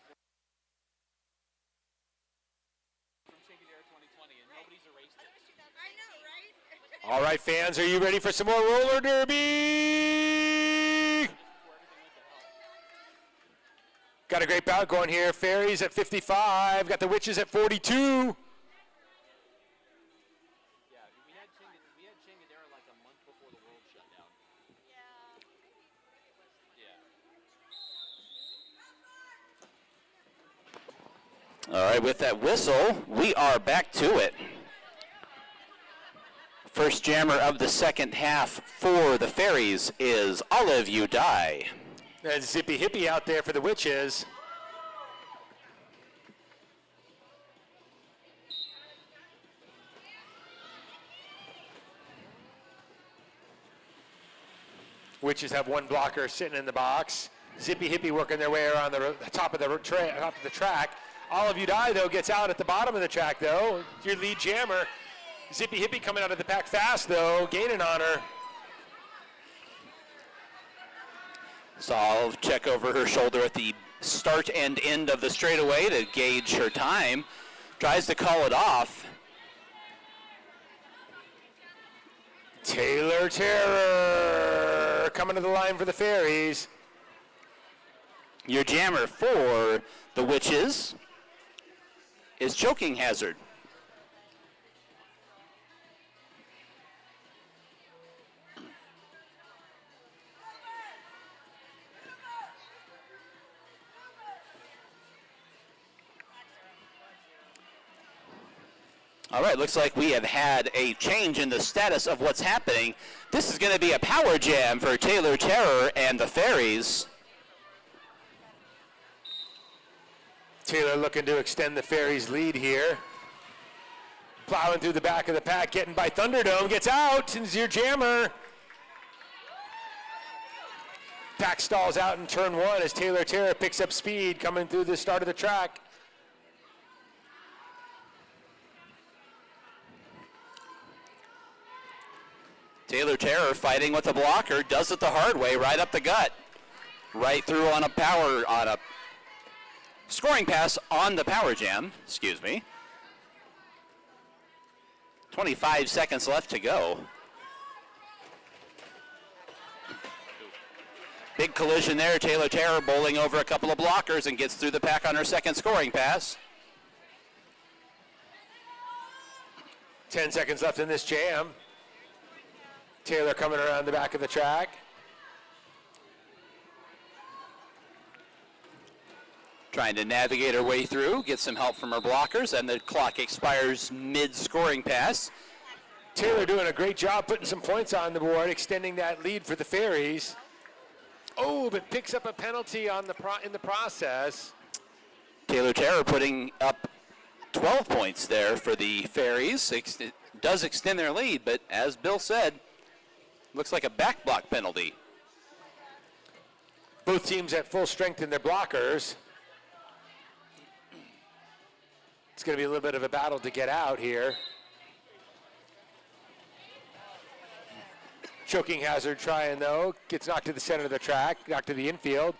from Chickadera 2020, and nobody's erased it. I know, right? All right, fans, are you ready for some more roller derby? Got a great bout going here. Fairies at 55. Got the Witches at 42. Yeah, we had Chickadera like a month before the world shut down. Yeah. All right, with that whistle, we are back to it. First jammer of the second half for the Fairies is Olive You Die. And Zippy Hippie out there for the Witches. Witches have one blocker sitting in the box. Zippy Hippie working their way around the top of the track. All of You Die, though, gets out at the bottom of the track, though. Your lead jammer. Zippy Hippie coming out of the pack fast, though, gaining on her. So I'll check over her shoulder at the start and end of the straightaway to gauge her time. Tries to call it off. Taylor Terror coming to the line for the Fairies. Your jammer for the Witches is Choking Hazard. All right, looks like we have had a change in the status of what's happening. This is going to be a power jam for Taylor Terror and the Fairies. Taylor looking to extend the Fairies' lead here. Plowing through the back of the pack, getting by Thunderdome, gets out, and is your jammer. Pack stalls out in turn one as Taylor Terror picks up speed coming through the start of the track. Taylor Terror fighting with the blocker, does it the hard way, right up the gut. Right through on a scoring pass on the power jam, excuse me. 25 seconds left to go. Big collision there, Taylor Terror bowling over a couple of blockers and gets through the pack on her second scoring pass. 10 seconds left in this jam. Taylor coming around the back of the track. Trying to navigate her way through, get some help from her blockers, and the clock expires mid-scoring pass. Taylor doing a great job putting some points on the board, extending that lead for the Fairies. Oh, but picks up a penalty on in the process. Taylor Terror putting up 12 points there for the Fairies. It does extend their lead, but as Bill said, looks like a back block penalty. Both teams at full strength in their blockers. It's going to be a little bit of a battle to get out here. Choking Hazard trying, though. Gets knocked to the center of the track, knocked to the infield.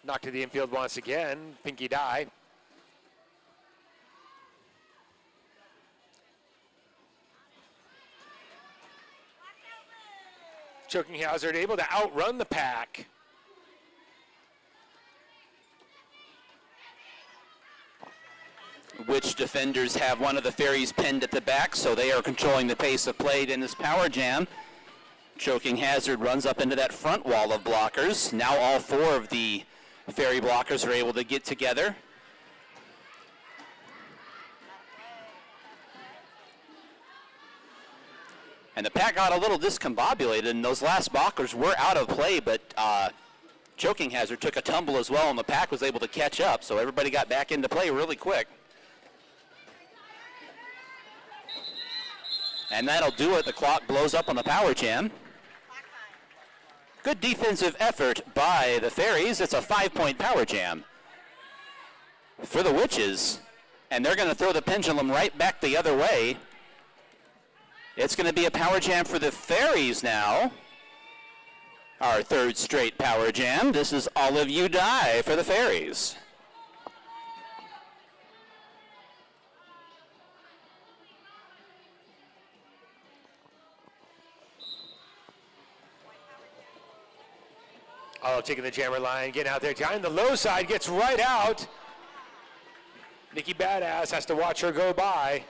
Knocked to the infield once again. Pinky die. Choking Hazard able to outrun the pack. Which defenders have one of the Fairies pinned at the back, so they are controlling the pace of play in this power jam. Choking Hazard runs up into that front wall of blockers. Now all four of the Fairy blockers are able to get together. And the pack got a little discombobulated, and those last blockers were out of play, but Choking Hazard took a tumble as well, and the pack was able to catch up, so everybody got back into play really quick. And that'll do it. The clock blows up on the power jam. Good defensive effort by the Fairies. It's a 5-point power jam for the Witches, and they're going to throw the pendulum right back the other way. It's going to be a power jam for the Fairies now. Our third straight power jam. This is All of You Die for the Fairies. Oh, taking the jammer line, getting out there. Behind the low side, gets right out. Nikki Badass has to watch her go by.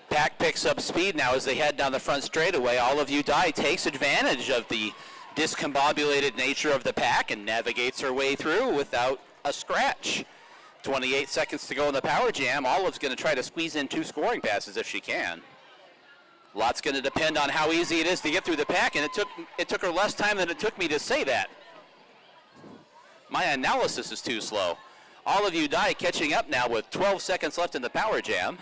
Pack picks up speed now as they head down the front straightaway. All of You Die takes advantage of the discombobulated nature of the pack and navigates her way through without a scratch. 28 seconds to go in the power jam. Olive's going to try to squeeze in 2 scoring passes if she can. Lots going to depend on how easy it is to get through the pack, and it took her less time than it took me to say that. My analysis is too slow. All of You Die catching up now with 12 seconds left in the power jam.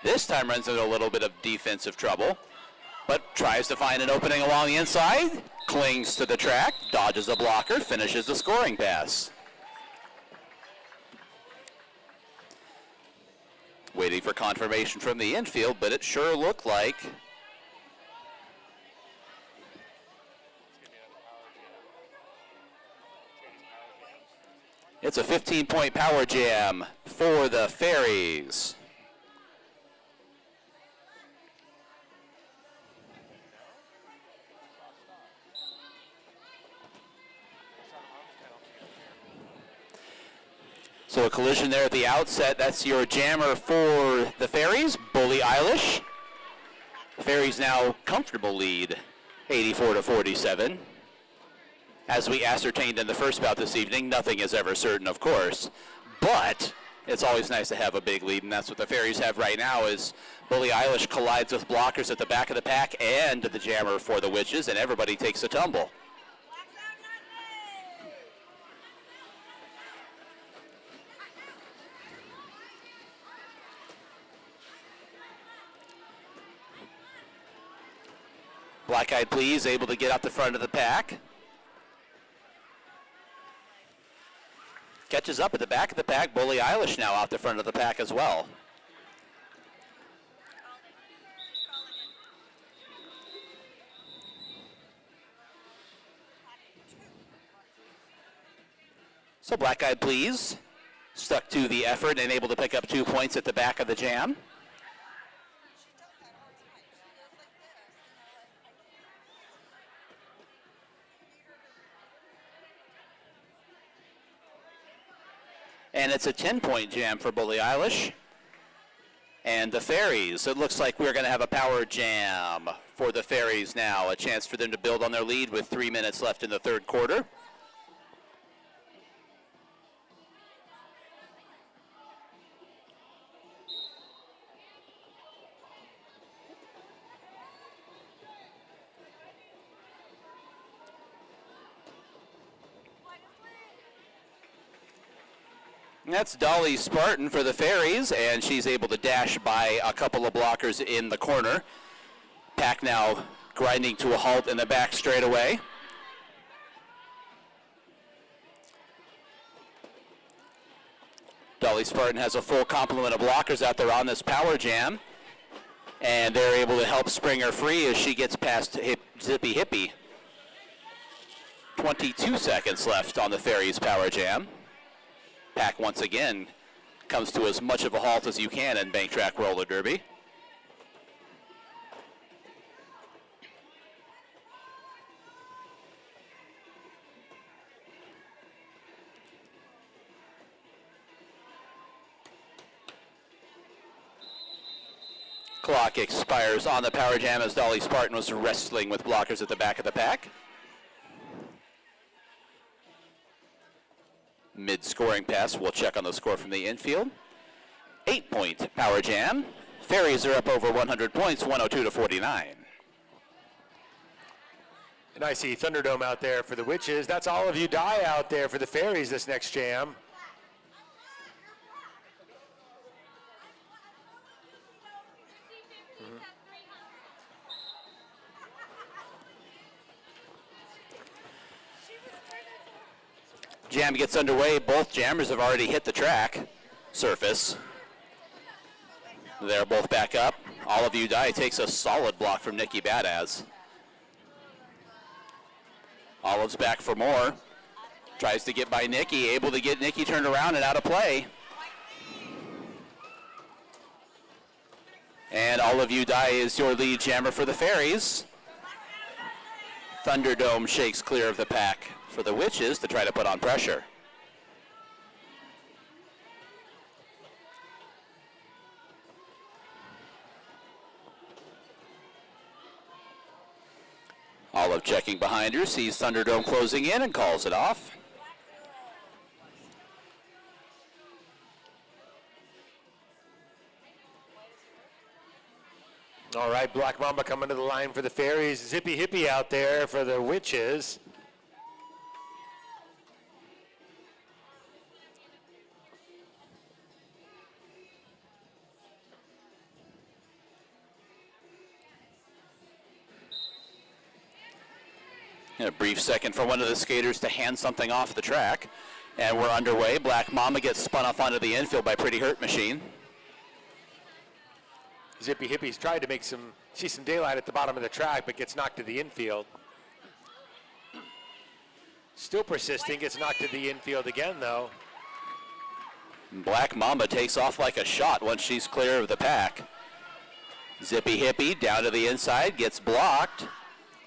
This time runs into a little bit of defensive trouble, but tries to find an opening along the inside, clings to the track, dodges a blocker, finishes the scoring pass. Waiting for confirmation from the infield, but it sure looked like it's a 15-point power jam for the Fairies. So a collision there at the outset. That's your jammer for the Fairies, Bully Eilish. Fairies now comfortable lead, 84-47. As we ascertained in the first bout this evening, nothing is ever certain, of course. But it's always nice to have a big lead, and that's what the Fairies have right now is Bully Eilish collides with blockers at the back of the pack and the jammer for the Witches, and everybody takes a tumble. Black Eyed Please able to get out the front of the pack. Catches up at the back of the pack. Bully Eilish now out the front of the pack as well. So Black Eyed Please stuck to the effort and able to pick up 2 points at the back of the jam. And it's a 10-point jam for Bully Eilish. And the Fairies, it looks like we're going to have a power jam for the Fairies now. A chance for them to build on their lead with 3 minutes left in the third quarter. That's Dolly Spartan for the Fairies, and she's able to dash by a couple of blockers in the corner. Pack now grinding to a halt in the back straightaway. Dolly Spartan has a full complement of blockers out there on this power jam, and they're able to help spring her free as she gets past Zippy Hippie. 22 seconds left on the Fairies power jam. Pack once again comes to as much of a halt as you can in Bank Track Roller Derby. Clock expires on the power jam as Dolly Spartan was wrestling with blockers at the back of the pack. Mid-scoring pass, we'll check on the score from the infield. 8-point power jam. Fairies are up over 100 points, 102-49. And I see Thunderdome out there for the Witches. That's All of You Die out there for the Fairies this next jam. Jam gets underway. Both jammers have already hit the track surface. They're both back up. All of You Die takes a solid block from Nikki Badaz. Olive's back for more. Tries to get by Nikki, able to get Nikki turned around and out of play. And All of You Die is your lead jammer for the Fairies. Thunderdome shakes clear of the pack for the Witches to try to put on pressure. Olive checking behind her, sees Thunderdome closing in and calls it off. All right, Black Mamba coming to the line for the Fairies. Zippy Hippie out there for the Witches. In a brief second for one of the skaters to hand something off the track. And we're underway. Black Mamba gets spun off onto the infield by Pretty Hurt Machine. Zippy Hippie's tried to see some daylight at the bottom of the track, but gets knocked to the infield. Still persisting, gets knocked to the infield again, though. Black Mamba takes off like a shot once she's clear of the pack. Zippy Hippie down to the inside, gets blocked.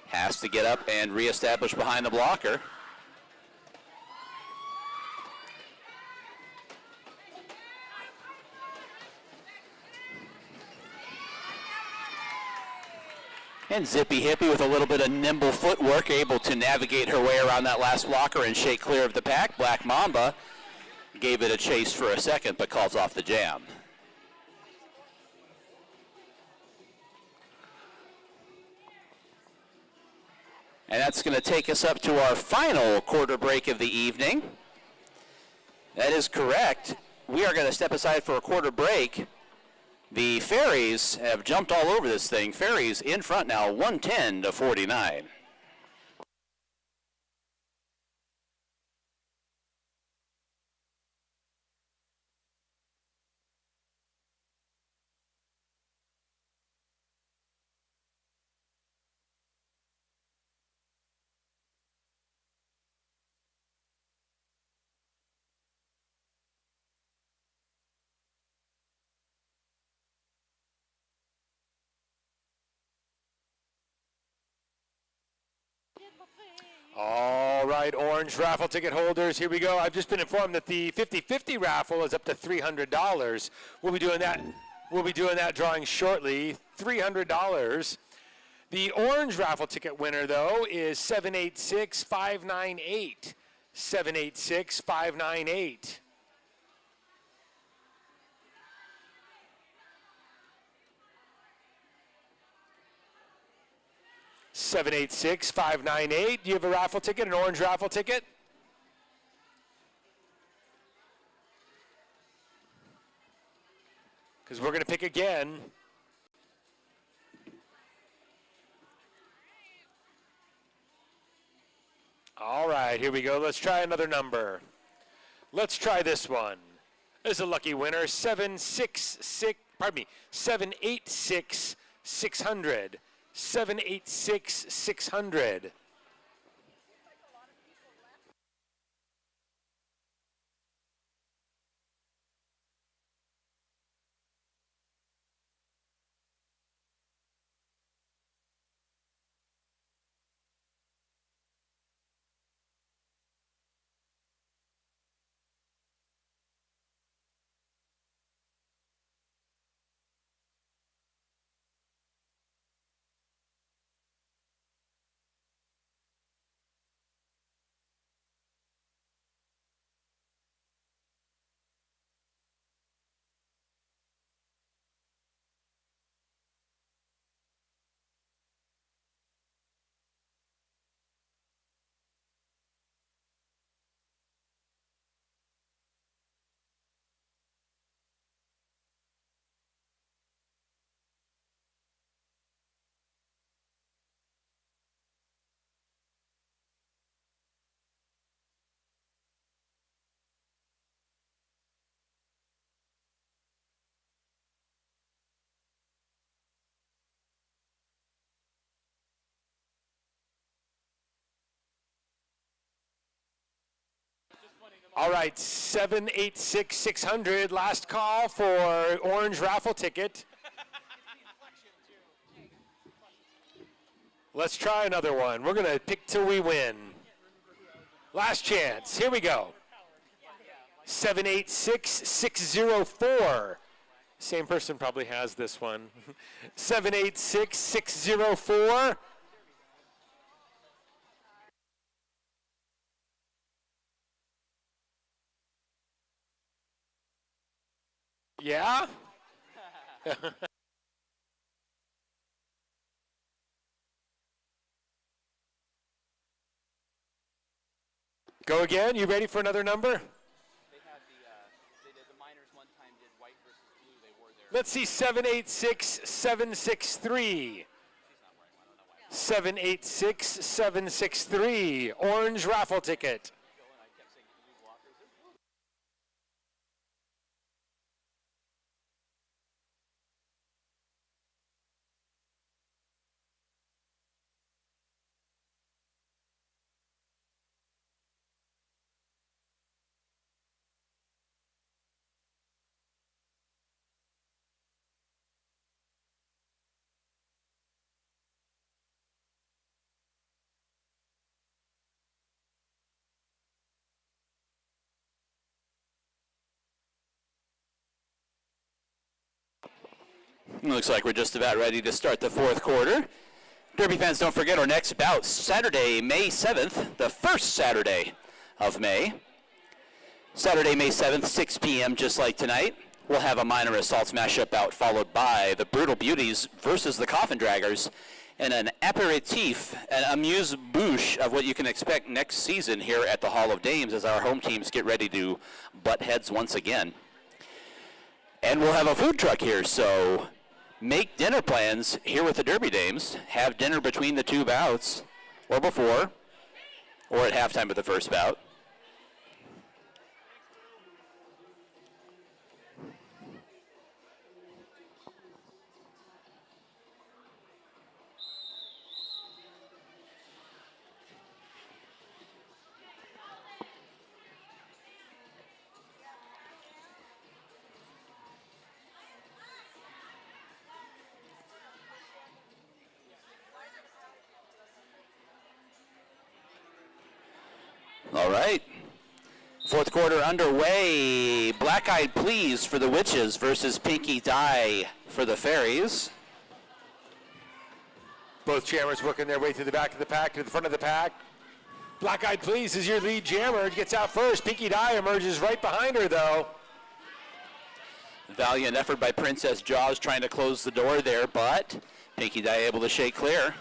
Has to get up and reestablish behind the blocker. And Zippy Hippie with a little bit of nimble footwork, able to navigate her way around that last blocker and shake clear of the pack. Black Mamba gave it a chase for a second, but calls off the jam. And that's going to take us up to our final quarter break of the evening. That is correct. We are going to step aside for a quarter break. The Fairies have jumped all over this thing. Fairies in front now, 110 to 49. All right, orange raffle ticket holders, here we go. I've just been informed that the 50-50 raffle is up to $300. We'll be doing that. We'll be doing that drawing shortly. $300. The orange raffle ticket winner, though, is 786-598. 786-598. $786-598. Do you have a raffle ticket, an orange raffle ticket? Because we're going to pick again. All right, here we go. Let's try another number. Let's try this one. This is a lucky winner, 786-600. 786-600. All right, 786-600, last call for orange raffle ticket. Let's try another one. We're going to pick till we win. Last chance. Here we go. 786-604. Same person probably has this one. 786-604. Yeah? Go again. You ready for another number? They had the miners one time did white versus blue. They wore their. Let's see 786-763. 786-763. Orange raffle ticket. Looks like we're just about ready to start the fourth quarter. Derby fans, don't forget our next bout, Saturday, May 7th, the first Saturday of May. Saturday, May 7th, 6 p.m., just like tonight. We'll have a minor assaults mashup bout followed by the Brutal Beauties versus the Coffin Draggers, and an aperitif, an amuse-bouche of what you can expect next season here at the Hall of Dames as our home teams get ready to butt heads once again. And we'll have a food truck here, so make dinner plans here with the Derby Dames. Have dinner between the two bouts, or before, or at halftime of the first bout. All right. Fourth quarter underway. Black Eyed Please for the Witches versus Pinky Dye for the Fairies. Both jammers working their way through the back of the pack to the front of the pack. Black Eyed Please is your lead jammer. Gets out first. Pinky Dye emerges right behind her, though. Valiant effort by Princess Jaws trying to close the door there, but Pinky Dye able to shake clear.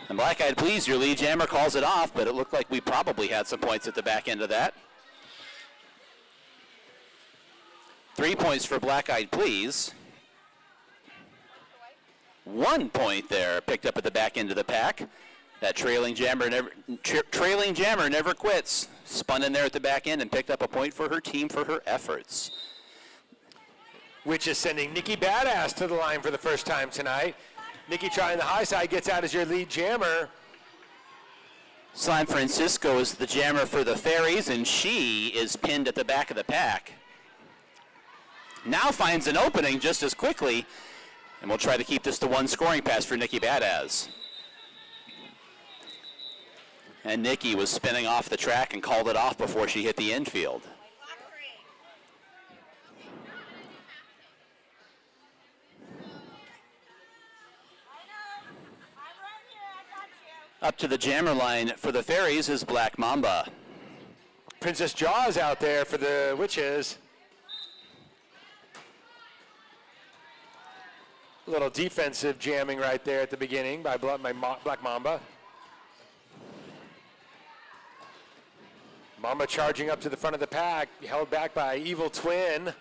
And Black Eyed Please, your lead jammer, calls it off, but it looked like we probably had some points at the back end of that. 3 points for Black Eyed Please. 1 point there, picked up at the back end of the pack. That trailing jammer never quits. Spun in there at the back end and picked up a point for her team for her efforts. Which is sending Nikki Badass to the line for the first time tonight. Nikki trying the high side, gets out as your lead jammer. Slime Francisco is the jammer for the Fairies, and she is pinned at the back of the pack. Now finds an opening just as quickly, and we'll try to keep this to one scoring pass for Nikki Badass. And Nikki was spinning off the track and called it off before she hit the infield. Up to the jammer line for the Fairies is Black Mamba. Princess Jaws out there for the Witches. A little defensive jamming right there at the beginning by Black Mamba. Mamba charging up to the front of the pack, held back by Evil Twin.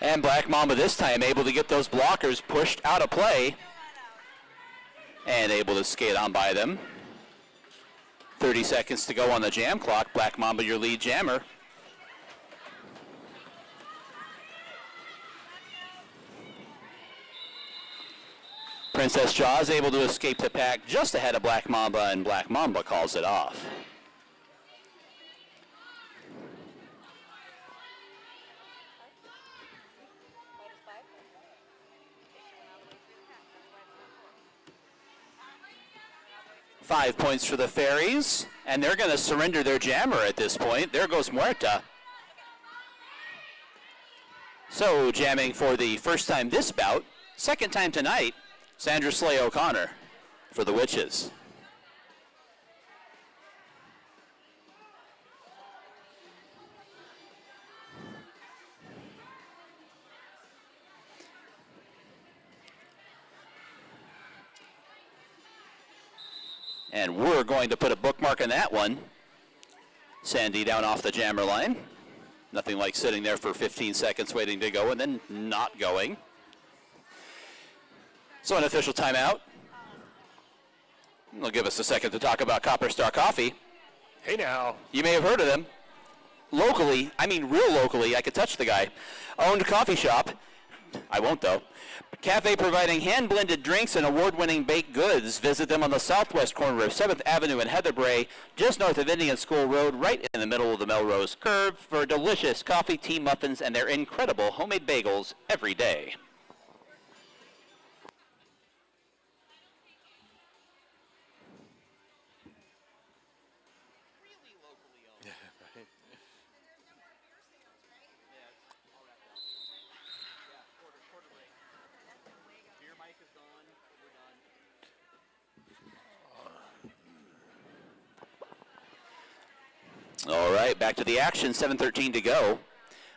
And Black Mamba this time able to get those blockers pushed out of play and able to skate on by them. 30 seconds to go on the jam clock. Black Mamba, your lead jammer. Princess Jaws able to escape the pack just ahead of Black Mamba, and Black Mamba calls it off. -5. 5 points for the Fairies, and they're going to surrender their jammer at this point. There goes Muerta. So jamming for the first time this bout, second time tonight, Sandra Slay O'Connor for the Witches. And we're going to put a bookmark on that one. Sandy down off the jammer line. Nothing like sitting there for 15 seconds waiting to go and then not going. So an official timeout. They'll give us a second to talk about Copper Star Coffee. Hey now. You may have heard of them. Locally, I mean real locally, I could touch the guy. Owned coffee shop. I won't though. Cafe providing hand-blended drinks and award-winning baked goods. Visit them on the southwest corner of 7th Avenue and Heatherbrae, just north of Indian School Road, right in the middle of the Melrose Curve, for delicious coffee, tea, muffins, and their incredible homemade bagels every day. Really locally owned. Yeah, it's all wrapped up. Yeah, quarter break. Beer mic is gone. We're done. All right, back to the action, 7:13 to go.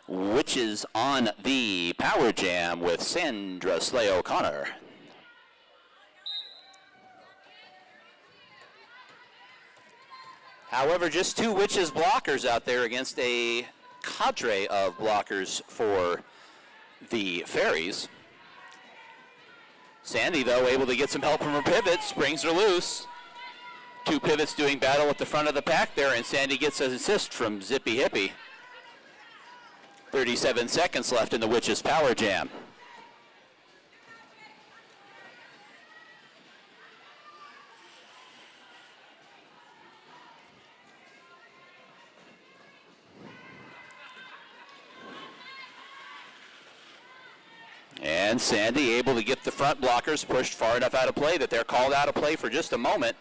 Witches on the Power Jam with Sandra Slay O'Connor. However, just 2 Witches blockers out there against a cadre of blockers for the Fairies. Sandy, though, able to get some help from her pivots, brings her loose. 2 pivots doing battle at the front of the pack there, and Sandy gets an assist from Zippy Hippie. 37 seconds left in the Witches Power Jam. And Sandy able to get the front blockers pushed far enough out of play that they're called out of play for just a moment.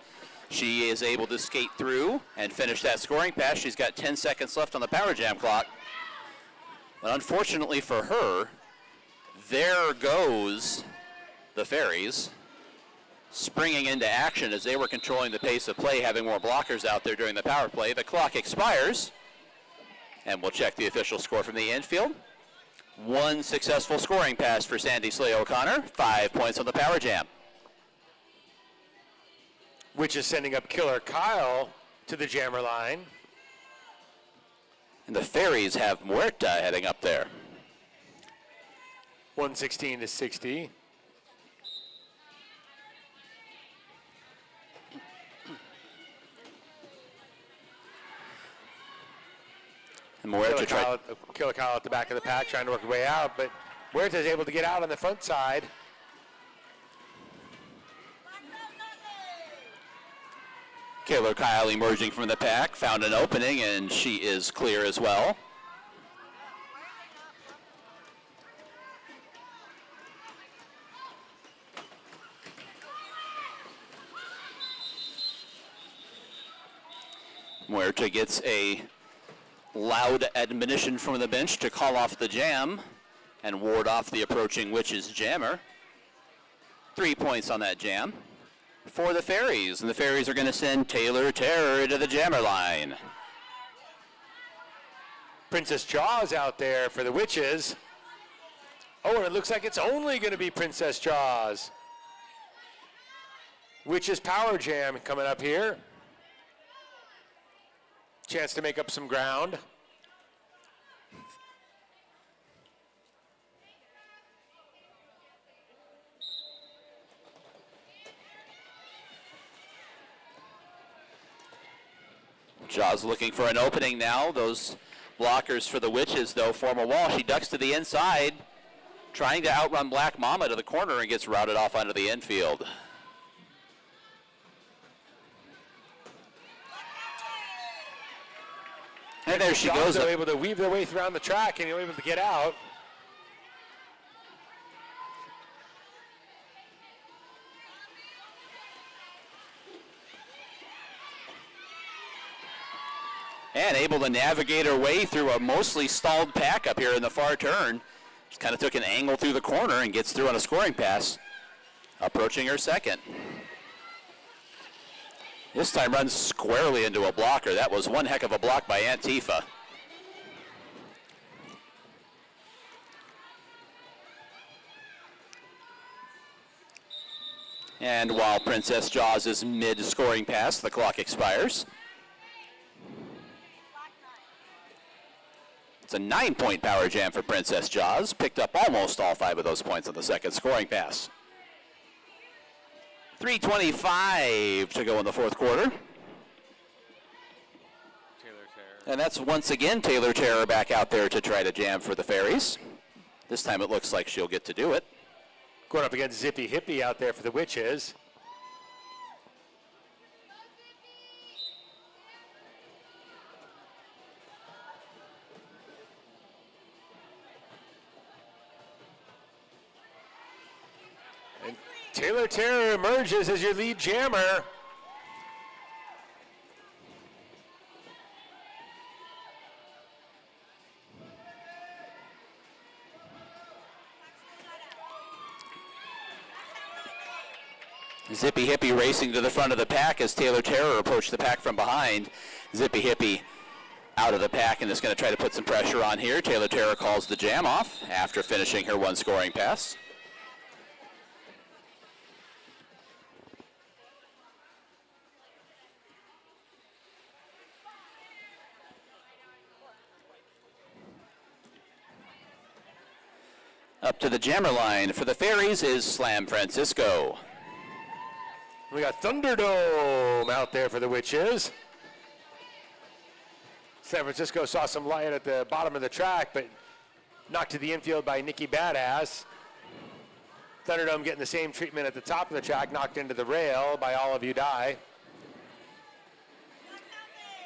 She is able to skate through and finish that scoring pass. She's got 10 seconds left on the Power Jam clock. But unfortunately for her, there goes the Fairies springing into action as they were controlling the pace of play, having more blockers out there during the power play. The clock expires, and we'll check the official score from the infield. 1 successful scoring pass for Sandy Slay O'Connor, 5 points on the Power Jam. Which is sending up Killer Kyle to the jammer line. And the Fairies have Muerta heading up there. 116 to 60. And Muerta Killer Kyle at the back of the pack trying to work his way out, but Muerta is able to get out on the front side. Killer Kyle emerging from the pack, found an opening, and she is clear as well. Muerta gets a loud admonition from the bench to call off the jam and ward off the approaching Witches jammer. 3 points on that jam for the Fairies, and the Fairies are going to send Taylor Terror to the jammer line. Princess Jaws out there for the Witches. Oh, and it looks like it's only going to be Princess Jaws. Witches Power Jam coming up here. Chance to make up some ground. Jaws looking for an opening now. Those blockers for the Witches, though, form a wall. She ducks to the inside, Trying to outrun Black Mama to the corner and gets routed off onto the infield. And there she goes. They're able to weave their way around the track and they're able to get out. And able to navigate her way through a mostly stalled pack up here in the far turn. Just kind of took an angle through the corner and gets through on a scoring pass. Approaching her second. This time runs squarely into a blocker. That was one heck of a block by Antifa. And while Princess Jaws is mid-scoring pass, the clock expires. It's a 9-point power jam for Princess Jaws. Picked up almost all 5 of those points on the second scoring pass. 3:25 to go in the fourth quarter. And that's once again Taylor Terror back out there to try to jam for the Fairies. This time it looks like she'll get to do it. Going up against Zippy Hippie out there for the Witches. And Taylor Terror emerges as your lead jammer. Zippy Hippie racing to the front of the pack as Taylor Terror approached the pack from behind. Zippy Hippie out of the pack and is going to try to put some pressure on here. Taylor Terror calls the jam off after finishing her one scoring pass. Up to the jammer line for the Fairies is Slam Francisco. We got Thunderdome out there for the Witches. San Francisco saw some light at the bottom of the track, but knocked to the infield by Nikki Badass. Thunderdome getting the same treatment at the top of the track, knocked into the rail by All of You Die.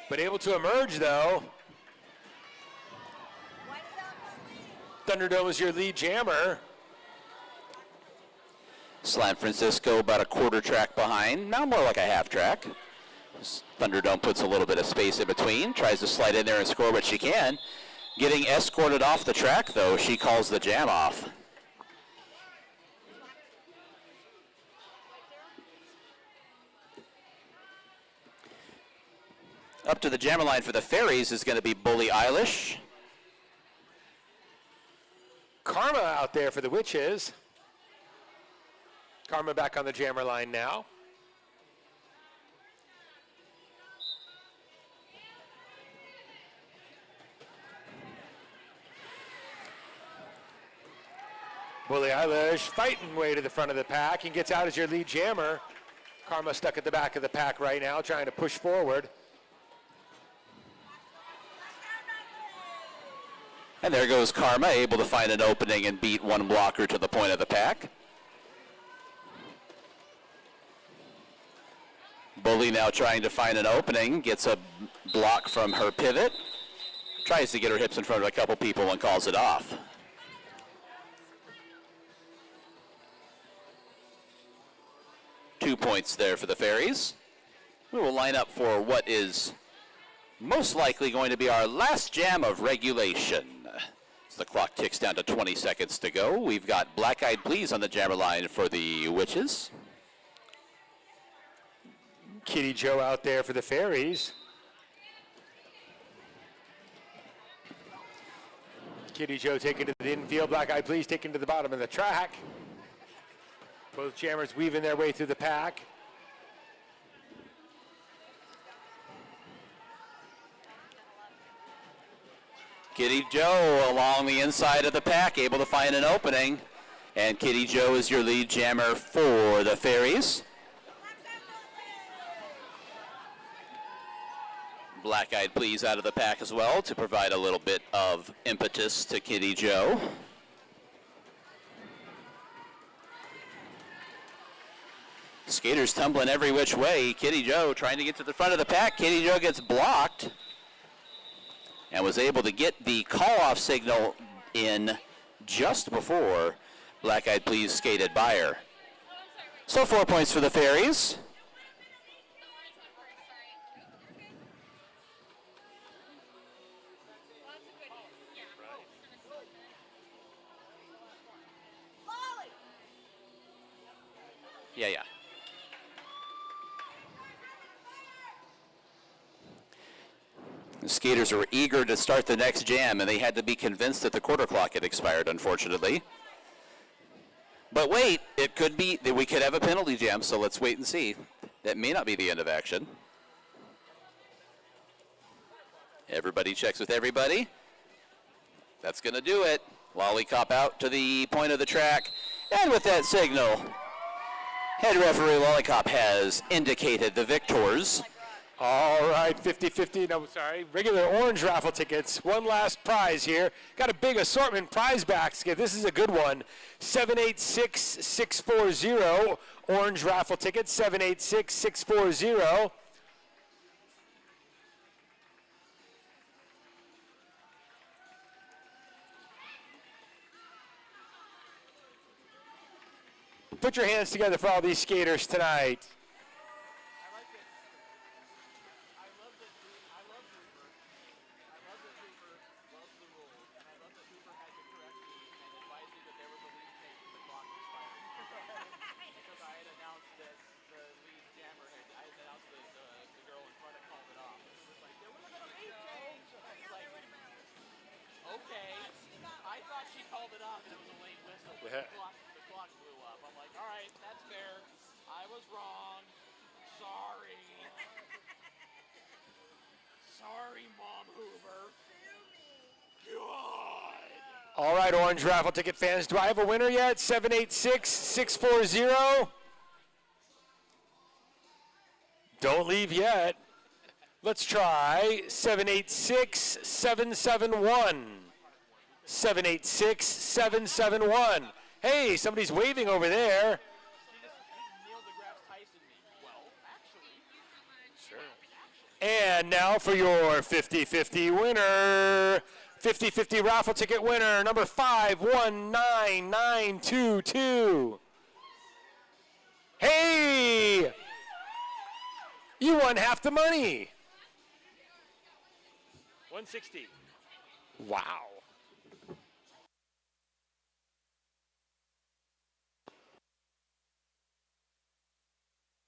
But able to emerge, though. Thunderdome is your lead jammer. Slam Francisco about a quarter track behind, now more like a half track. Thunderdome puts a little bit of space in between, tries to slide in there and score what she can. Getting escorted off the track, though, she calls the jam off. Up to the jammer line for the Fairies is going to be Bully Eilish. Karma out there for the Witches. Karma back on the jammer line now. Bully Eilish fighting way to the front of the pack and gets out as your lead jammer. Karma stuck at the back of the pack right now, trying to push forward. And there goes Karma, able to find an opening and beat one blocker to the point of the pack. Bully now trying to find an opening, gets a block from her pivot, tries to get her hips in front of a couple people and calls it off. Points there for the Fairies. We will line up for what is most likely going to be our last jam of regulation. As the clock ticks down to 20 seconds to go, we've got Black Eyed Please on the jammer line for the Witches. Kitty Joe out there for the Fairies. Kitty Joe taken to the infield, Black Eyed Please taken to the bottom of the track. Both jammers weaving their way through the pack. Kitty Joe along the inside of the pack, able to find an opening. And Kitty Joe is your lead jammer for the Fairies. Black Eyed Please out of the pack as well to provide a little bit of impetus to Kitty Joe. Skaters tumbling every which way. Kitty Joe trying to get to the front of the pack. Kitty Joe gets blocked and was able to get the call-off signal in just before Black Eyed Peas skated by her. So 4 points for the Fairies. Yeah. The skaters were eager to start the next jam, and they had to be convinced that the quarter clock had expired, unfortunately. But wait, it could be that we could have a penalty jam, so let's wait and see. That may not be the end of action. Everybody checks with everybody. That's going to do it. Lollipop out to the point of the track, and with that signal, head referee Lollipop has indicated the victors. All right, 50-50, no, sorry, regular orange raffle tickets. One last prize here. Got a big assortment prize basket. This is a good one. 786-640, orange raffle ticket, 786-640. Put your hands together for all these skaters tonight. Okay. I thought she called it off and it was a late whistle. The clock blew up. I'm like, all right, that's fair. I was wrong. Sorry. Sorry, Mom Hoover. God. All right, orange raffle ticket fans, do I have a winner yet? 786-640. Don't leave yet. Let's try 786-771. 786-771. Hey, somebody's waving over there. Neil deGrasse Tyson me. Well, actually. Sure. And now for your 50-50 winner. 50-50 raffle ticket winner, number 519922. Hey! You won half the money. 160. Wow.